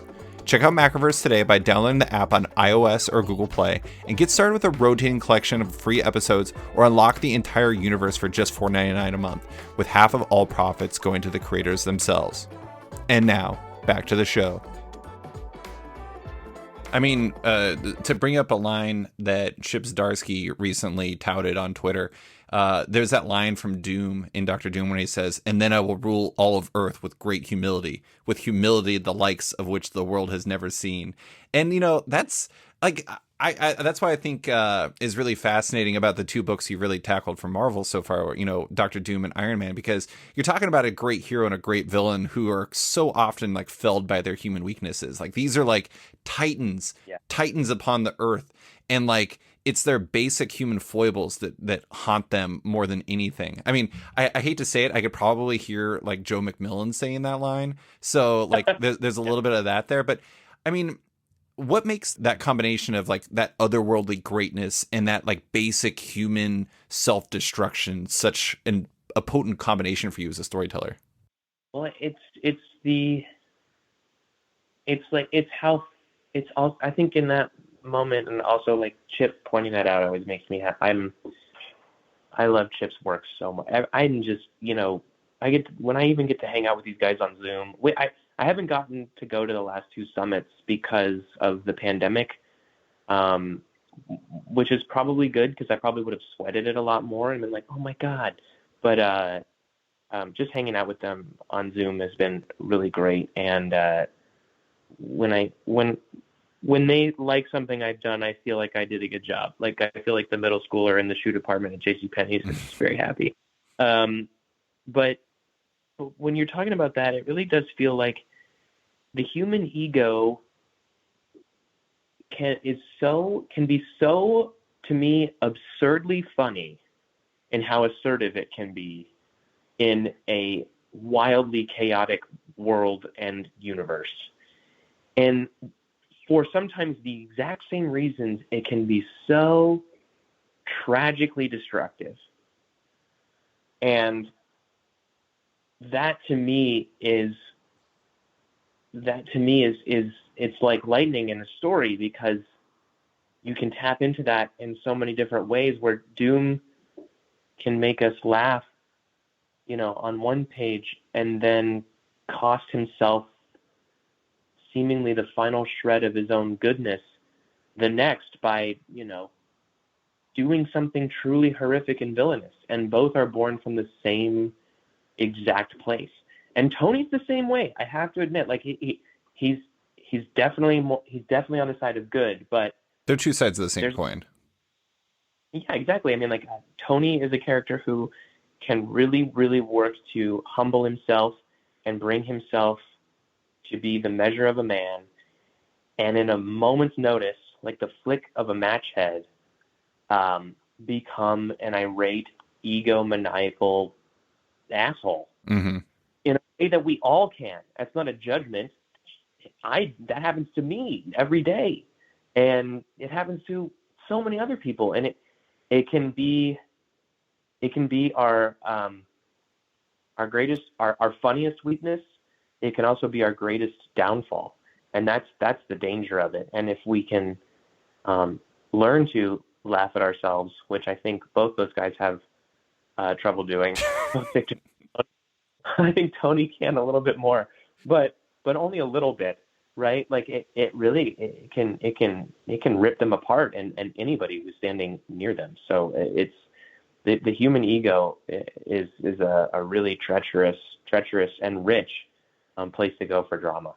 Check out Macroverse today by downloading the app on iOS or Google Play, and get started with a rotating collection of free episodes, or unlock the entire universe for just $4.99 a month, with half of all profits going to the creators themselves. And now, back to the show. I mean, to bring up a line that Chip Zdarsky recently touted on Twitter, there's that line from Doom in Doctor Doom when he says, "And then I will rule all of Earth with great humility, with humility the likes of which the world has never seen." And that's like, I that's why I think is really fascinating about the two books you really tackled from Marvel so far, Doctor Doom and Iron Man, because you're talking about a great hero and a great villain who are so often like felled by their human weaknesses. Like, these are like titans, titans upon the earth, and like it's their basic human foibles that haunt them more than anything. I mean, I hate to say it, I could probably hear like Joe McMillan saying that line, so like there's a little bit of that there, but I mean, what makes that combination of like that otherworldly greatness and that like basic human self-destruction such a potent combination for you as a storyteller? Well, it's all, I think, in that moment, and also like Chip pointing that out always makes me happy. I love Chip's work so much. I'm just, when I even get to hang out with these guys on Zoom. I haven't gotten to go to the last two summits because of the pandemic, which is probably good, because I probably would have sweated it a lot more and been like, oh my God. But just hanging out with them on Zoom has been really great. And when they like something I've done, I feel like I did a good job. Like, I feel like the middle schooler in the shoe department at JCPenney's is very happy. But when you're talking about that, it really does feel like the human ego can be so, to me, absurdly funny in how assertive it can be in a wildly chaotic world and universe. And for sometimes the exact same reasons, it can be so tragically destructive. And that to me is it's like lightning in a story, because you can tap into that in so many different ways, where Doom can make us laugh, on one page, and then cost himself seemingly the final shred of his own goodness the next by, doing something truly horrific and villainous. And both are born from the same exact place. And Tony's the same way. I have to admit, like he's definitely on the side of good, but They're two sides of the same coin. Yeah, exactly. I mean, like Tony is a character who can really, really work to humble himself and bring himself to be the measure of a man, and in a moment's notice, like the flick of a match head, um, become an irate, egomaniacal asshole Hmm. in a way that we all can. That's not a judgment. I that happens to me every day, and it happens to so many other people, and it can be our greatest our funniest weakness. It can also be our greatest downfall, and that's the danger of it. And if we can learn to laugh at ourselves, which I think both those guys have trouble doing. Both Victor, I think Tony can a little bit more, but only a little bit, right? Like it really it can rip them apart, and anybody who's standing near them. So it's the human ego is a really treacherous and rich place to go for drama.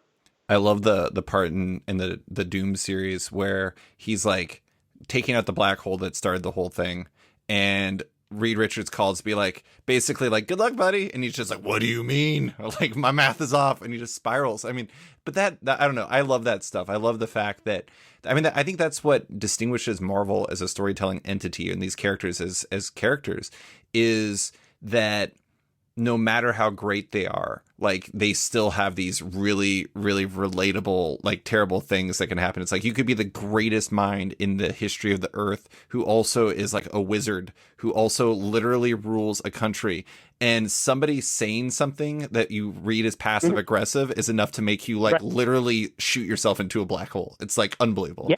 I love the part in the Doom series where he's like taking out the black hole that started the whole thing, and Reed Richards calls to be like, basically like, good luck, buddy, and he's just like, what do you mean? Or like, my math is off, and he just spirals. I mean, but that I don't know. I love that stuff. I love the fact that, I mean, I think that's what distinguishes Marvel as a storytelling entity and these characters as characters, is that no matter how great they are, like they still have these really, really relatable, like terrible things that can happen. It's like you could be the greatest mind in the history of the earth who also is like a wizard who also literally rules a country. And somebody saying something that you read as passive Mhm. aggressive is enough to make you like Right. literally shoot yourself into a black hole. It's like unbelievable. Yeah.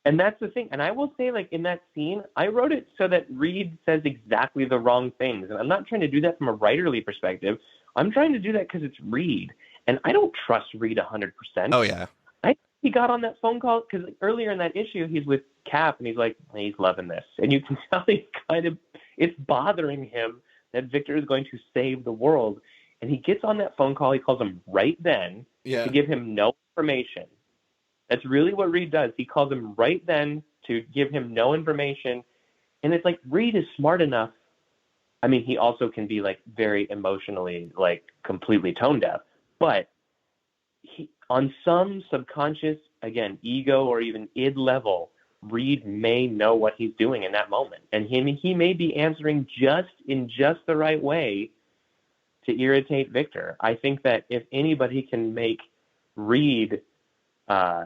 And that's the thing. And I will say, like, in that scene, I wrote it so that Reed says exactly the wrong things. And I'm not trying to do that from a writerly perspective. I'm trying to do that because it's Reed. And I don't trust Reed 100%. Oh yeah. I think he got on that phone call because earlier in that issue, he's with Cap and he's like, he's loving this. And you can tell he's kind of, it's bothering him that Victor is going to save the world. And he gets on that phone call. He calls him right then to Yeah. give him no information. That's really what Reed does. He calls him right then to give him no information. And it's like Reed is smart enough. I mean, he also can be like very emotionally, like completely tone deaf. But he, on some subconscious, again, ego or even id level, Reed may know what he's doing in that moment. And he may be answering just the right way to irritate Victor. I think that if anybody can make Reed uh,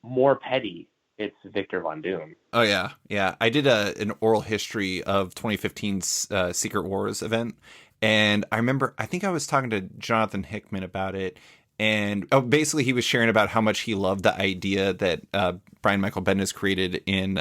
more petty, it's Victor Von Doom. Oh yeah, yeah. I did an oral history of 2015's Secret Wars event, and I remember I think I was talking to Jonathan Hickman about it, and oh, basically he was sharing about how much he loved the idea that Brian Michael Bendis created in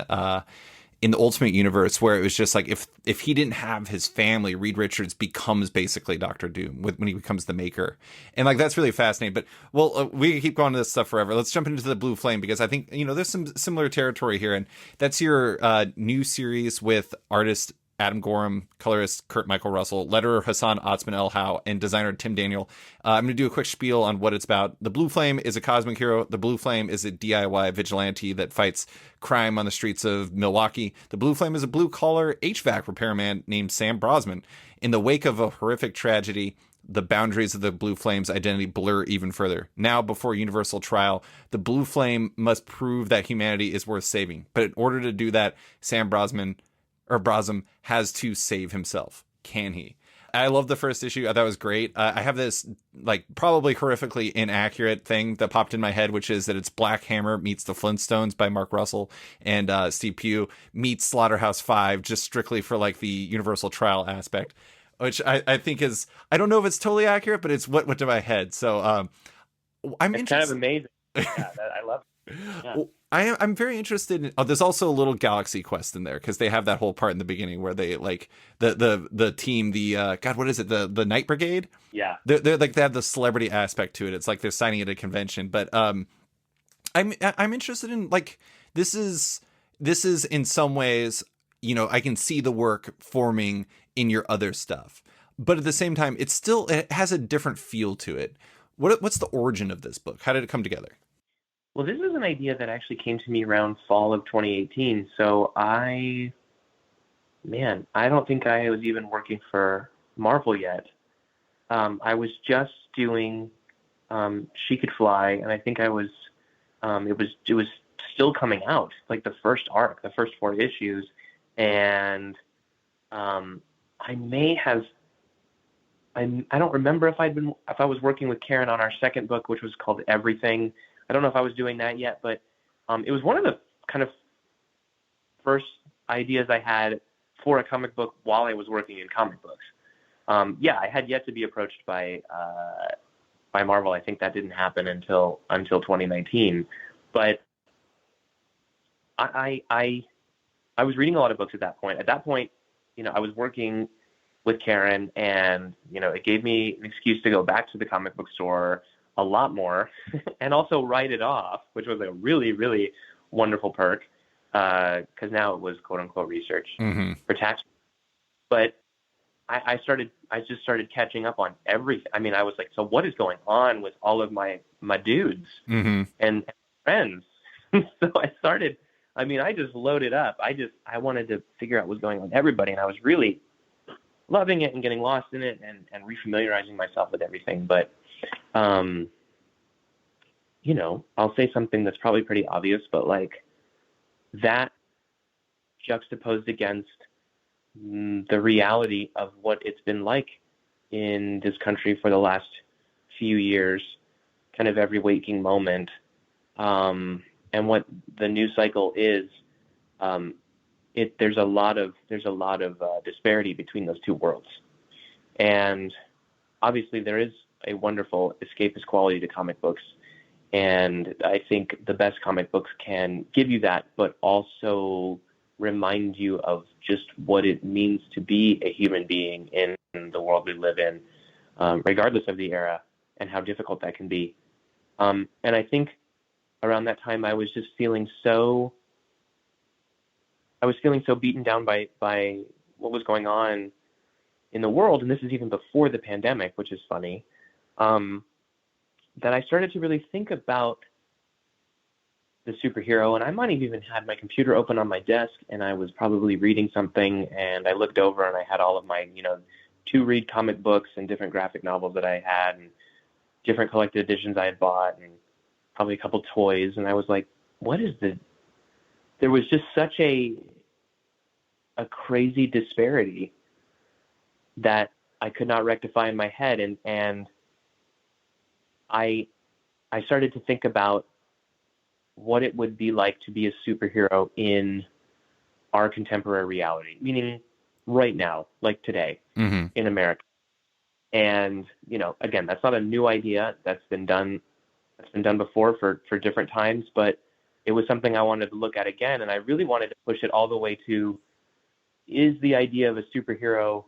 the Ultimate Universe, where it was just like if he didn't have his family, Reed Richards becomes basically Doctor Doom when he becomes the Maker, and like that's really fascinating. But well, we can keep going to this stuff forever. Let's jump into the Blue Flame because I think there's some similar territory here, and that's your new series with artist Adam Gorham, colorist Kurt Michael Russell, letterer Hassan Otsman El Howe, and designer Tim Daniel. I'm going to do a quick spiel on what it's about. The Blue Flame is a cosmic hero. The Blue Flame is a DIY vigilante that fights crime on the streets of Milwaukee. The Blue Flame is a blue-collar HVAC repairman named Sam Brosman. In the wake of a horrific tragedy, the boundaries of the Blue Flame's identity blur even further. Now, before universal trial, the Blue Flame must prove that humanity is worth saving. But in order to do that, Sam Brosm has to save himself. Can he? I love the first issue. I thought it was great. I have this like probably horrifically inaccurate thing that popped in my head, which is that it's Black Hammer meets the Flintstones by Mark Russell, and Steve Pugh meets Slaughterhouse-5 just strictly for like the universal trial aspect, which I think is, I don't know if it's totally accurate, but it's what went to my head. So I'm It's interested. kind of amazing. Yeah, I love it. Yeah. Well, I'm very interested in. Oh, there's also a little Galaxy Quest in there because they have that whole part in the beginning where they like the team, the God, what is it, the Night Brigade? Yeah. They're like they have the celebrity aspect to it. It's like they're signing at a convention. But I'm interested in like this is in some ways, I can see the work forming in your other stuff, but at the same time it has a different feel to it. What's the origin of this book? How did it come together? Well, this is an idea that actually came to me around fall of 2018. So I don't think I was even working for Marvel yet. I was just doing She Could Fly, and I think it was still coming out, like the first arc, the first 4 issues, and I may have. I don't remember if I was working with Karen on our second book, which was called Everything. I don't know if I was doing that yet, but it was one of the kind of first ideas I had for a comic book while I was working in comic books. I had yet to be approached by Marvel. I think that didn't happen until 2019. But I was reading a lot of books at that point. At that point, I was working with Karen, and it gave me an excuse to go back to the comic book store a lot more, and also write it off, which was a really, really wonderful perk, because now it was quote unquote research for tax. But I just started catching up on everything. I mean, I was like, so what is going on with all of my dudes and friends? So I just loaded up. I wanted to figure out what's going on with everybody, and I was really loving it and getting lost in it and refamiliarizing myself with everything. But, I'll say something that's probably pretty obvious, but like that juxtaposed against the reality of what it's been like in this country for the last few years, kind of every waking moment, and what the news cycle is, there's a lot of disparity between those two worlds, and obviously there is a wonderful escapist quality to comic books, and I think the best comic books can give you that, but also remind you of just what it means to be a human being in the world we live in, regardless of the era, and how difficult that can be. And I think around that time I was feeling so beaten down by what was going on in the world, and this is even before the pandemic, which is funny, that I started to really think about the superhero. And I might have even had my computer open on my desk, and I was probably reading something, and I looked over and I had all of my, to-read comic books and different graphic novels that I had and different collected editions I had bought and probably a couple toys. And I was like, there was just such a crazy disparity that I could not rectify in my head. And I started to think about what it would be like to be a superhero in our contemporary reality, meaning right now, like today in America. And, again, that's not a new idea. That's been done before for different times, but it was something I wanted to look at again. And I really wanted to push it all the way to, is the idea of a superhero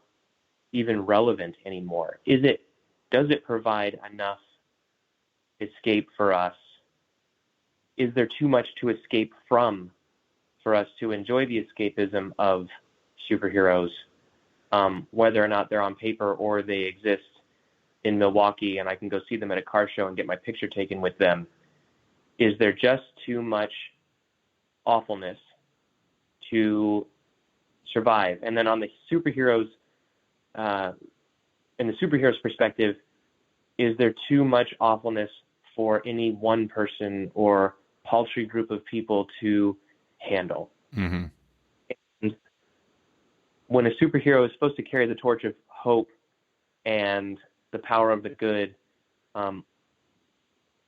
even relevant anymore? Does it provide enough escape for us? Is there too much to escape from for us to enjoy the escapism of superheroes, whether or not they're on paper or they exist in Milwaukee and I can go see them at a car show and get my picture taken with them? Is there just too much awfulness to survive? And then on the superheroes, in the superhero's perspective, is there too much awfulness for any one person or paltry group of people to handle? And when a superhero is supposed to carry the torch of hope and the power of the good,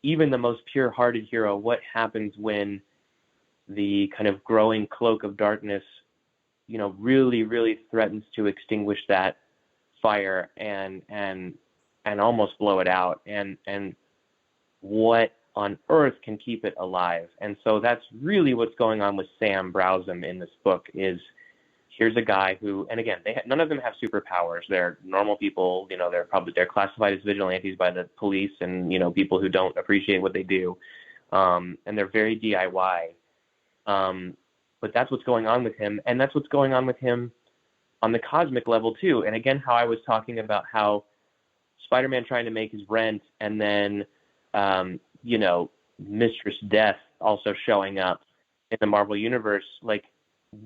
even the most pure-hearted hero, what happens when the kind of growing cloak of darkness, really, really threatens to extinguish that fire and almost blow it out? And what on earth can keep it alive? And so that's really what's going on with Sam Browsam in this book. Is here's a guy who, and again, none of them have superpowers. They're normal people. They're classified as vigilantes by the police, and people who don't appreciate what they do, and they're very DIY. But that's what's going on with him, and that's what's going on with him on the cosmic level too. And again, how I was talking about how Spider-Man trying to make his rent, and then Mistress Death also showing up in the Marvel universe, like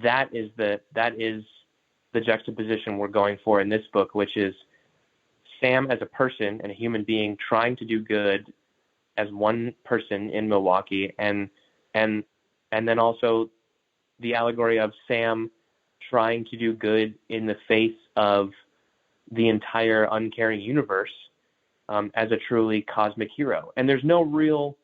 that is the juxtaposition we're going for in this book, which is Sam as a person and a human being trying to do good as one person in Milwaukee, and then also the allegory of Sam trying to do good in the face of the entire uncaring universe, as a truly cosmic hero. And there's no real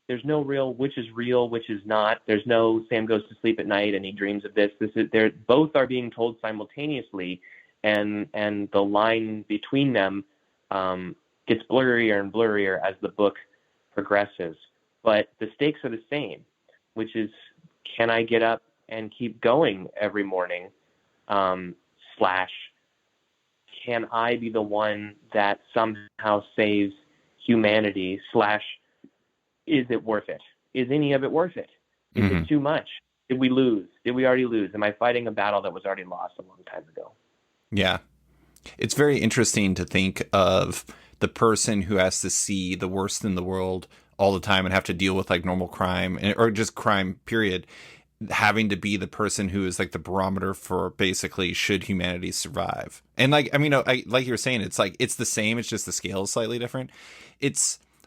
which is real, which is not. There's no Sam goes to sleep at night and he dreams of this. They're both are being told simultaneously, and the line between them gets blurrier and blurrier as the book progresses. But the stakes are the same, which is, can I get up and keep going every morning? Slash, can I be the one that somehow saves humanity? Slash, is it worth it? Is any of it worth it? Is it too much? Did we lose? Did we already lose? Am I fighting a battle that was already lost a long time ago? Yeah. It's very interesting to think of the person who has to see the worst in the world all the time and have to deal with like normal crime or just crime, period, having to be the person who is like the barometer for basically should humanity survive. And like, I mean, like you were saying, it's like, it's the same. It's just the scale is slightly different.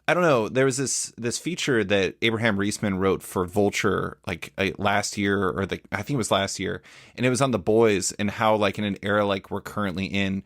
I don't know. There was this feature that Abraham Reisman wrote for Vulture like last year, or I think it was last year, and it was on The Boys and how like in an era like we're currently in,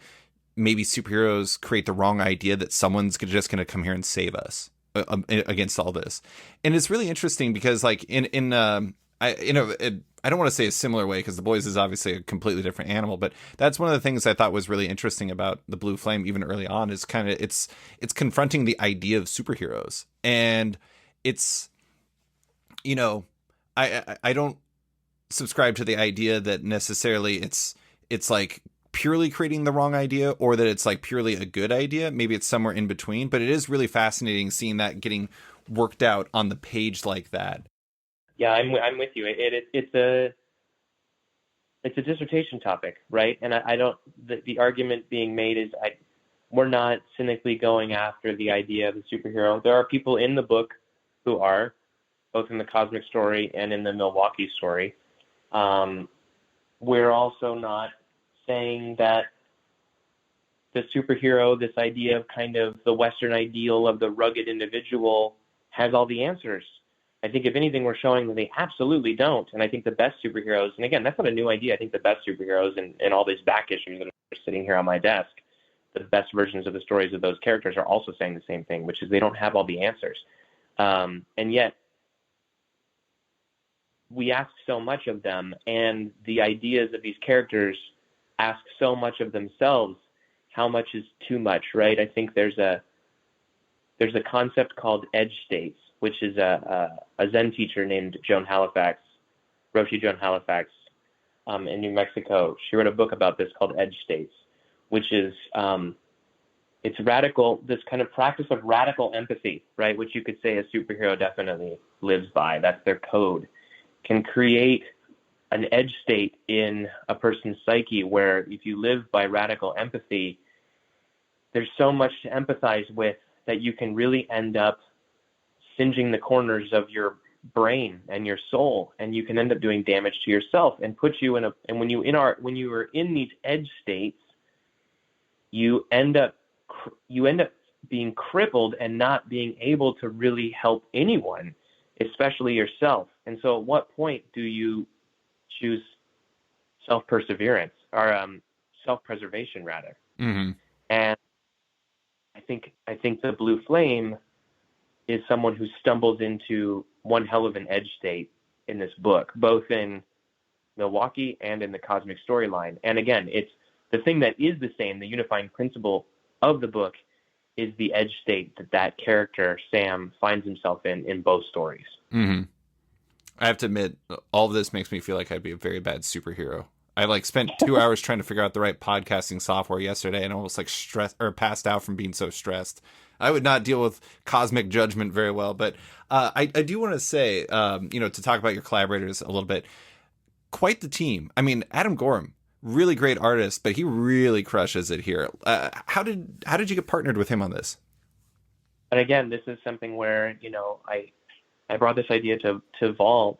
maybe superheroes create the wrong idea that someone's just going to come here and save us against all this. And it's really interesting because like I don't want to say a similar way because The Boys is obviously a completely different animal, but that's one of the things I thought was really interesting about the Blue Flame, even early on, is kind of it's confronting the idea of superheroes. And it's, you know, I don't subscribe to the idea that necessarily it's like purely creating the wrong idea or that it's like purely a good idea. Maybe it's somewhere in between, but it is really fascinating seeing that getting worked out on the page like that. Yeah, I'm with you. It's a dissertation topic, right? And I don't. The argument being made is we're not cynically going after the idea of the superhero. There are people in the book who are, both in the cosmic story and in the Milwaukee story. We're also not saying that the superhero, this idea of kind of the Western ideal of the rugged individual, has all the answers. I think if anything, we're showing that they absolutely don't. And I think the best superheroes, and again, that's not a new idea. I think the best superheroes in all these back issues that are sitting here on my desk, the best versions of the stories of those characters are also saying the same thing, which is they don't have all the answers. And yet we ask so much of them, and the ideas of these characters ask so much of themselves. How much is too much, right? I think there's a concept called edge states, which is a Zen teacher named Roshi Joan Halifax, in New Mexico. She wrote a book about this called Edge States, which is it's radical, this kind of practice of radical empathy, right? Which you could say a superhero definitely lives by. That's their code. Can create an edge state in a person's psyche where if you live by radical empathy, there's so much to empathize with that you can really end up singeing the corners of your brain and your soul, and you can end up doing damage to yourself and put you in when you are in these edge states, you end up being crippled and not being able to really help anyone, especially yourself. And so at what point do you choose self-perseverance or self-preservation rather? Mm-hmm. And I think the Blue Flame is someone who stumbles into one hell of an edge state in this book, both in Milwaukee and in the cosmic storyline. And again, it's the thing that is the same, the unifying principle of the book is the edge state that character, Sam, finds himself in both stories. Mm-hmm. I have to admit, all of this makes me feel like I'd be a very bad superhero. I spent 2 hours trying to figure out the right podcasting software yesterday and almost stressed or passed out from being so stressed. I would not deal with cosmic judgment very well, but I do want to say, to talk about your collaborators a little bit, quite the team. I mean, Adam Gorham, really great artist, but he really crushes it here. How did you get partnered with him on this? And again, this is something where, I brought this idea to Vault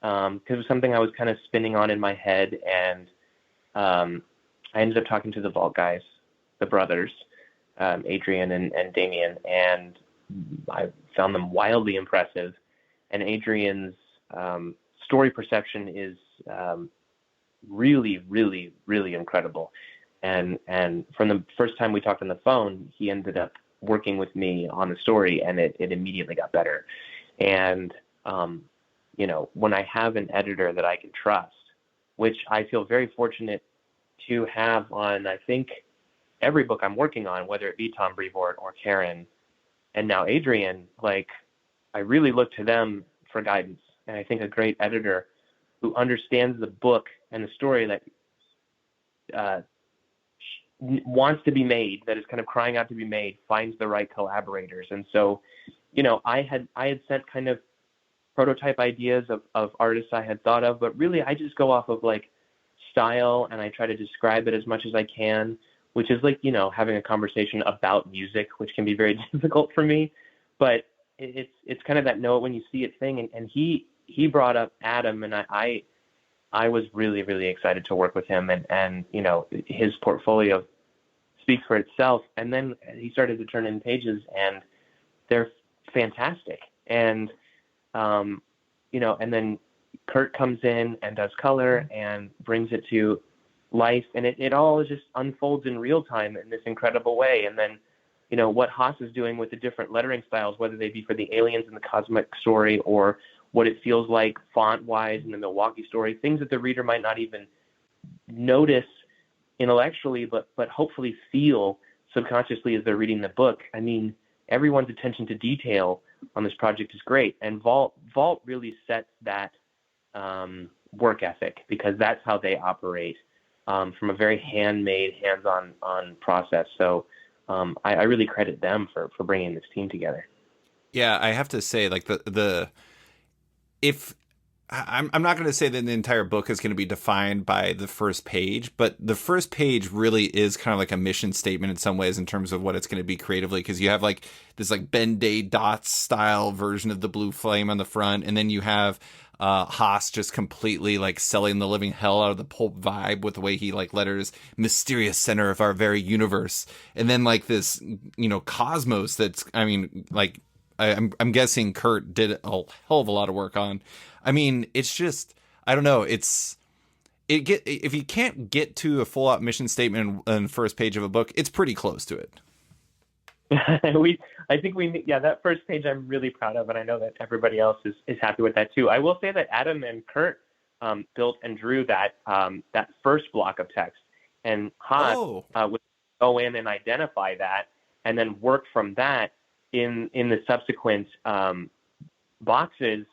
because it was something I was kind of spinning on in my head, and I ended up talking to the Vault guys, the brothers, Adrian and Damien, and I found them wildly impressive. And Adrian's story perception is really, really, really incredible. And from the first time we talked on the phone, he ended up working with me on the story, and it immediately got better. And when I have an editor that I can trust, which I feel very fortunate to have on, I think, every book I'm working on, whether it be Tom Brevoort or Karen, and now Adrian, like, I really look to them for guidance. And I think a great editor who understands the book and the story that wants to be made, that is kind of crying out to be made, finds the right collaborators. And so, I had sent kind of prototype ideas of artists I had thought of, but really I just go off of like style, and I try to describe it as much as I can, which is like, having a conversation about music, which can be very difficult for me, but it's kind of that know it when you see it thing. And he brought up Adam, and I was really, really excited to work with him, and his portfolio speaks for itself. And then he started to turn in pages, and they're fantastic. And, and then Kurt comes in and does color and brings it to life, and it all just unfolds in real time in this incredible way. And then, what Haas is doing with the different lettering styles, whether they be for the aliens in the cosmic story or what it feels like font-wise in the Milwaukee story, things that the reader might not even notice intellectually, but hopefully feel subconsciously as they're reading the book. I mean, everyone's attention to detail on this project is great, and Vault really sets that work ethic, because that's how they operate, from a very handmade, hands-on process. So I really credit them for bringing this team together. Yeah, I have to say, like, if I'm not going to say that the entire book is going to be defined by the first page, but the first page really is kind of like a mission statement in some ways in terms of what it's going to be creatively, because you have like this like Ben-Day Dots style version of the blue flame on the front, and then you have Haas just completely like selling the living hell out of the pulp vibe with the way he like letters mysterious center of our very universe, and then like this cosmos that's, I mean, like, I'm guessing Kurt did a hell of a lot of work on. I mean, it's just, I don't know. If you can't get to a full out mission statement in the first page of a book, it's pretty close to it. That first page I'm really proud of, and I know that everybody else is happy with that too. I will say that Adam and Kurt built and drew that first block of text, and Haas would go in and identify that, and then work from that in the subsequent boxes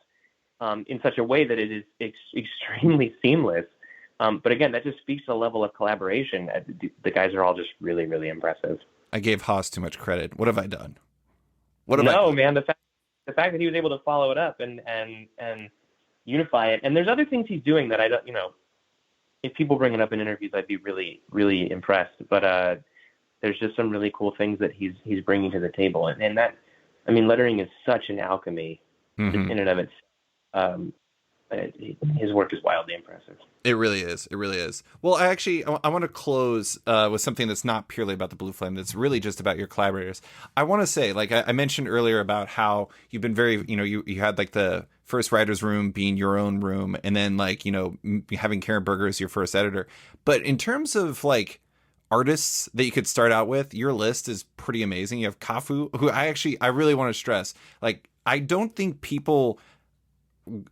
in such a way that it is extremely seamless. But again, that just speaks to the level of collaboration. The guys are all just really, really impressive. I gave Haas too much credit. What have I done? Man, the fact that he was able to follow it up and unify it. And there's other things he's doing that I don't, if people bring it up in interviews, I'd be really, really impressed. But there's just some really cool things that he's bringing to the table. And that, I mean, lettering is such an alchemy in and of itself. His work is wildly impressive. It really is. It really is. Well, I want to close with something that's not purely about the Blue Flame. That's really just about your collaborators. I want to say, like I mentioned earlier about how you've been very, you had like the first writer's room being your own room, and then like, having Karen Berger as your first editor. But in terms of like artists that you could start out with, your list is pretty amazing. You have Kafu, who I really want to stress. Like, I don't think people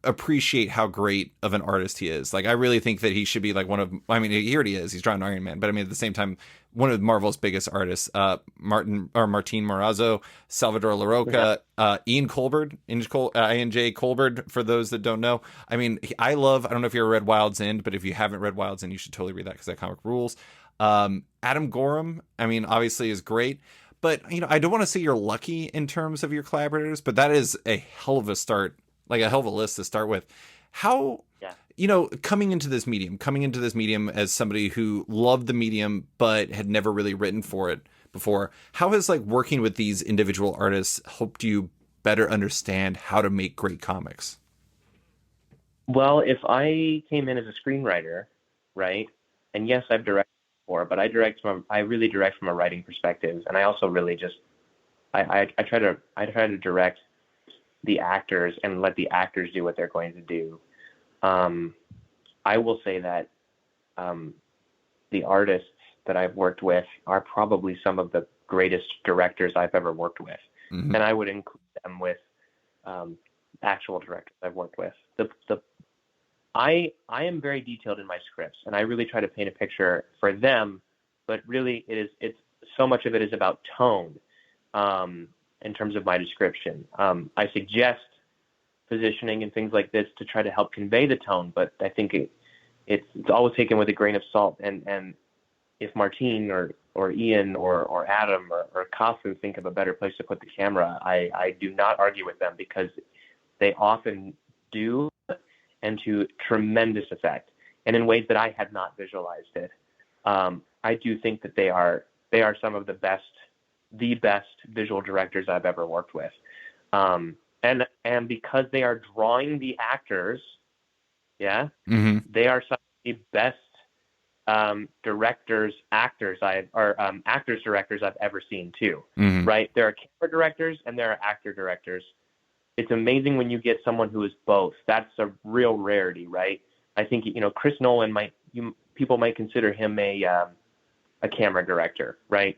appreciate how great of an artist he is. Like, I really think that he should be like he already is. He's drawing Iron Man, but I mean, at the same time, one of Marvel's biggest artists, Martin Morazzo, Salvador Larroca, Ian Colbert, INJ Colbert, for those that don't know. I mean, I don't know if you ever read Wild's End, but if you haven't read Wild's End, you should totally read that because that comic rules. Adam Gorham, I mean, obviously is great, but I don't want to say you're lucky in terms of your collaborators, but that is a hell of a start, like a hell of a list to start with. How, coming into this medium as somebody who loved the medium but had never really written for it before, how has like working with these individual artists helped you better understand how to make great comics? Well, if I came in as a screenwriter, right, and yes, I've directed before, but I really direct from a writing perspective, and I also really just I try to direct the actors and let the actors do what they're going to do. Um, I will say that the artists that I've worked with are probably some of the greatest directors I've ever worked with, Mm-hmm. and I would include them with actual directors I've worked with. I am very detailed in my scripts, and I really try to paint a picture for them. But really, it's so much of it is about tone in terms of my description. I suggest positioning and things like this to try to help convey the tone, but I think it's always taken with a grain of salt. And if Martine or Ian or Adam or Kafu think of a better place to put the camera, I do not argue with them, because they often do, and to tremendous effect, and in ways that I had not visualized it. I do think that they are some of the best visual directors I've ever worked with. And because they are drawing the actors, yeah, Mm-hmm. they are some of the best actors directors I've ever seen too. Mm-hmm. Right? There are camera directors and there are actor directors. It's amazing when you get someone who is both. That's a real rarity, right? I think, Chris Nolan people might consider him a camera director, right?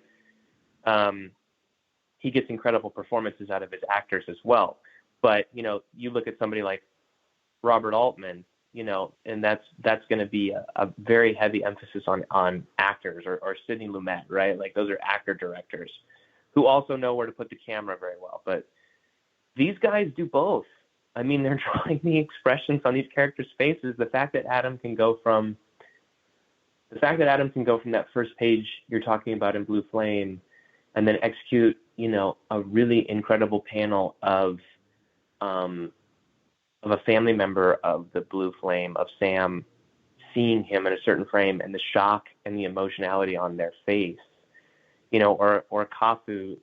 He gets incredible performances out of his actors as well. But, you look at somebody like Robert Altman, and that's going to be a very heavy emphasis on actors, or Sidney Lumet, right? Like, those are actor directors who also know where to put the camera very well. But these guys do both. I mean, they're drawing the expressions on these characters' faces. The fact that Adam can go from that first page you're talking about in Blue Flame, and then execute, a really incredible panel of a family member of the Blue Flame, of Sam, seeing him in a certain frame, and the shock and the emotionality on their face, or Kafu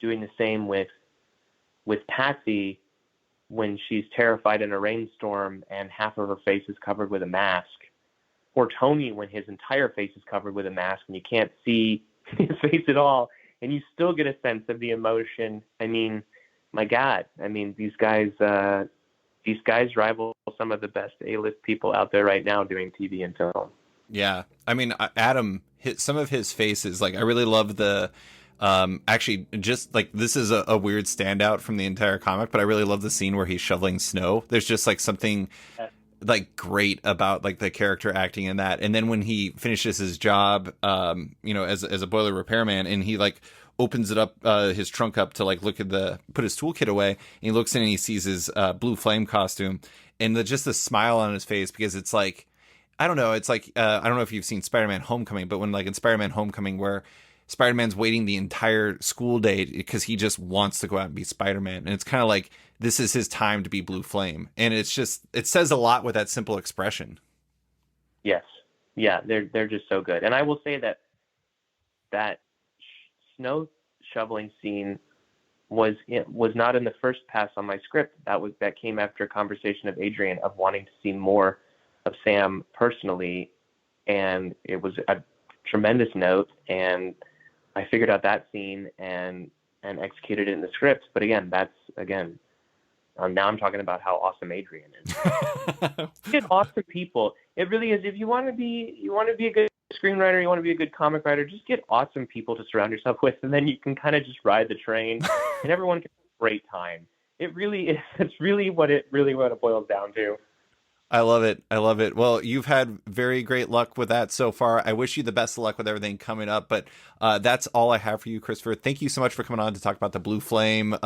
doing the same with Patsy when she's terrified in a rainstorm and half of her face is covered with a mask, or Tony when his entire face is covered with a mask and you can't see his face at all, and you still get a sense of the emotion. I mean, my God, these guys rival some of the best A-list people out there right now doing TV and film. Yeah. Adam hit some of his faces. Like, I really love the, actually, just like, this is a weird standout from the entire comic, but I really love the scene where he's shoveling snow. There's just like something like great about like the character acting in that. And then when he finishes his job, as a boiler repairman, and he like opens it up, his trunk up to like put his toolkit away, and he looks in and he sees his Blue Flame costume, and just the smile on his face, because it's like, I don't know, it's like, I don't know if you've seen Spider-Man Homecoming, but when like in Spider-Man Homecoming, where Spider-Man's waiting the entire school day because he just wants to go out and be Spider-Man, and it's kind of like, this is his time to be Blue Flame, and it says a lot with that simple expression. Yes, yeah, they're just so good. And I will say that snow shoveling scene was not in the first pass on my script. That came after a conversation of Adrian of wanting to see more of Sam personally, and it was a tremendous note, and I figured out that scene and executed it in the script. But again, now I'm talking about how awesome Adrian is. Get awesome people. It really is. If you want to be a good screenwriter, you want to be a good comic writer, just get awesome people to surround yourself with, and then you can kind of just ride the train, and everyone can have a great time. It really is. It's really what it boils down to. I love it. Well, you've had very great luck with that so far. I wish you the best of luck with everything coming up, but that's all I have for you, Christopher. Thank you so much for coming on to talk about the Blue Flame,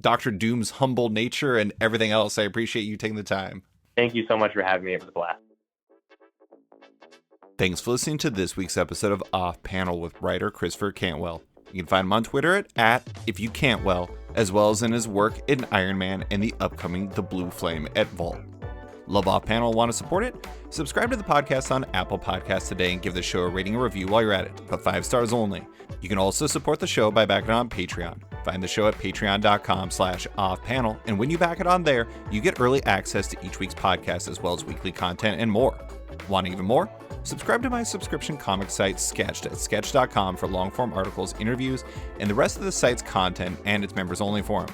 Dr. Doom's humble nature, and everything else. I appreciate you taking the time. Thank you so much for having me. It was a blast. Thanks for listening to this week's episode of Off Panel with writer Christopher Cantwell. You can find him on Twitter at IfYouCan'tWell, as well as in his work in Iron Man and the upcoming The Blue Flame at Vault. Love Off Panel, want to support it? Subscribe to the podcast on Apple Podcasts today and give the show a rating and review while you're at it, but 5 stars only. You can also support the show by backing on Patreon. Find the show at patreon.com/offpanel, and when you back it on there, you get early access to each week's podcast as well as weekly content and more. Want even more? Subscribe to my subscription comic site, Sketched, at sketch.com for long-form articles, interviews, and the rest of the site's content and its members-only forum.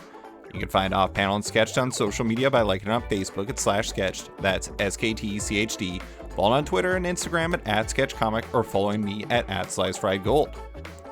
You can find Off Panel and Sketched on social media by liking it on Facebook at /Sketched, that's SKTCHD, follow on Twitter and Instagram at @SketchComic, or following me at @SliceFriedGold.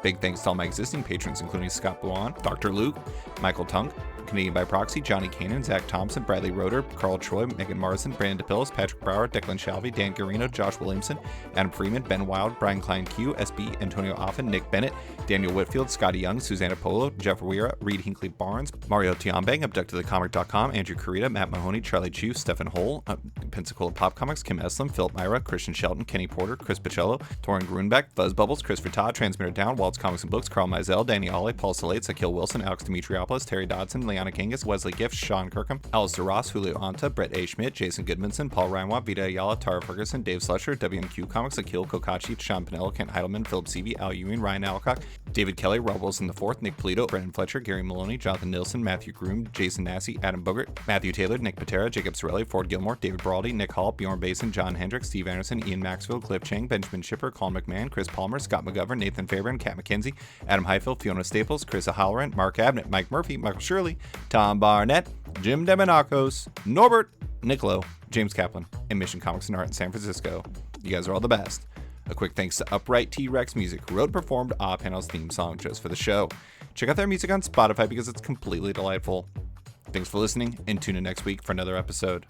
Big thanks to all my existing patrons, including Scott Bluan, Dr. Luke, Michael Tunk, Canadian by Proxy, Johnny Kanan, Zach Thompson, Bradley Roeder, Carl Troy, Megan Marsden, Brandon DePillis, Patrick Brower, Declan Shalvey, Dan Garino, Josh Williamson, Adam Freeman, Ben Wild, Brian Klein Q, SB, Antonio Offen, Nick Bennett, Daniel Whitfield, Scotty Young, Susanna Polo, Jeff Weira, Reed Hinkley Barnes, Mario Tiambang, AbductedTheComic.com, Andrew Carita, Matt Mahoney, Charlie Chu, Stephen Hole, Pensacola Pop Comics, Kim Eslem, Philip Myra, Christian Shelton, Kenny Porter, Chris Pacello, Torin Grunbeck, Fuzz Bubbles, Christopher Todd, Transmitter Down, Waltz Comics and Books, Carl Mizell, Danny Ollie, Paul Salate, Sakil Wilson, Alex Dimitriopoulos, Terry Dodson, Liana Kingus, Wesley Gift, Sean Kirkham, Alistair Ross, Julio Anta, Brett A. Schmidt, Jason Goodmanson, Paul Reinwatt, Vita Ayala, Tara Ferguson, Dave Slusher, WNQ Comics, Akil Kokachi, Sean Pinello, Kent Heidelman, Philip Seavey, Al Ewing, Ryan Alcock, David Kelly, Rob Wilson IV, Nick Polito, Brendan Fletcher, Gary Maloney, Jonathan Nilsson, Matthew Groom, Jason Massey, Adam Bogert, Matthew Taylor, Nick Patera, Jacob Sorelli, Ford Gilmore, David Braldy, Nick Hall, Bjorn Basin, John Hendricks, Steve Anderson, Ian Maxfield, Cliff Chang, Benjamin Shipper, Colin McMahon, Chris Palmer, Scott McGovern, Nathan Fairbairn, Kat McKenzie, Adam Highfield, Fiona Staples, Chris O'Halloran, Mark Abnett, Mike Murphy, Michael Shirley, Tom Barnett, Jim Demonakos, Norbert, Nicolo, James Kaplan, and Mission Comics and Art in San Francisco. You guys are all the best. A quick thanks to Upright T-Rex Music, who wrote and performed Off Panel's theme song just for the show. Check out their music on Spotify because it's completely delightful. Thanks for listening, and tune in next week for another episode.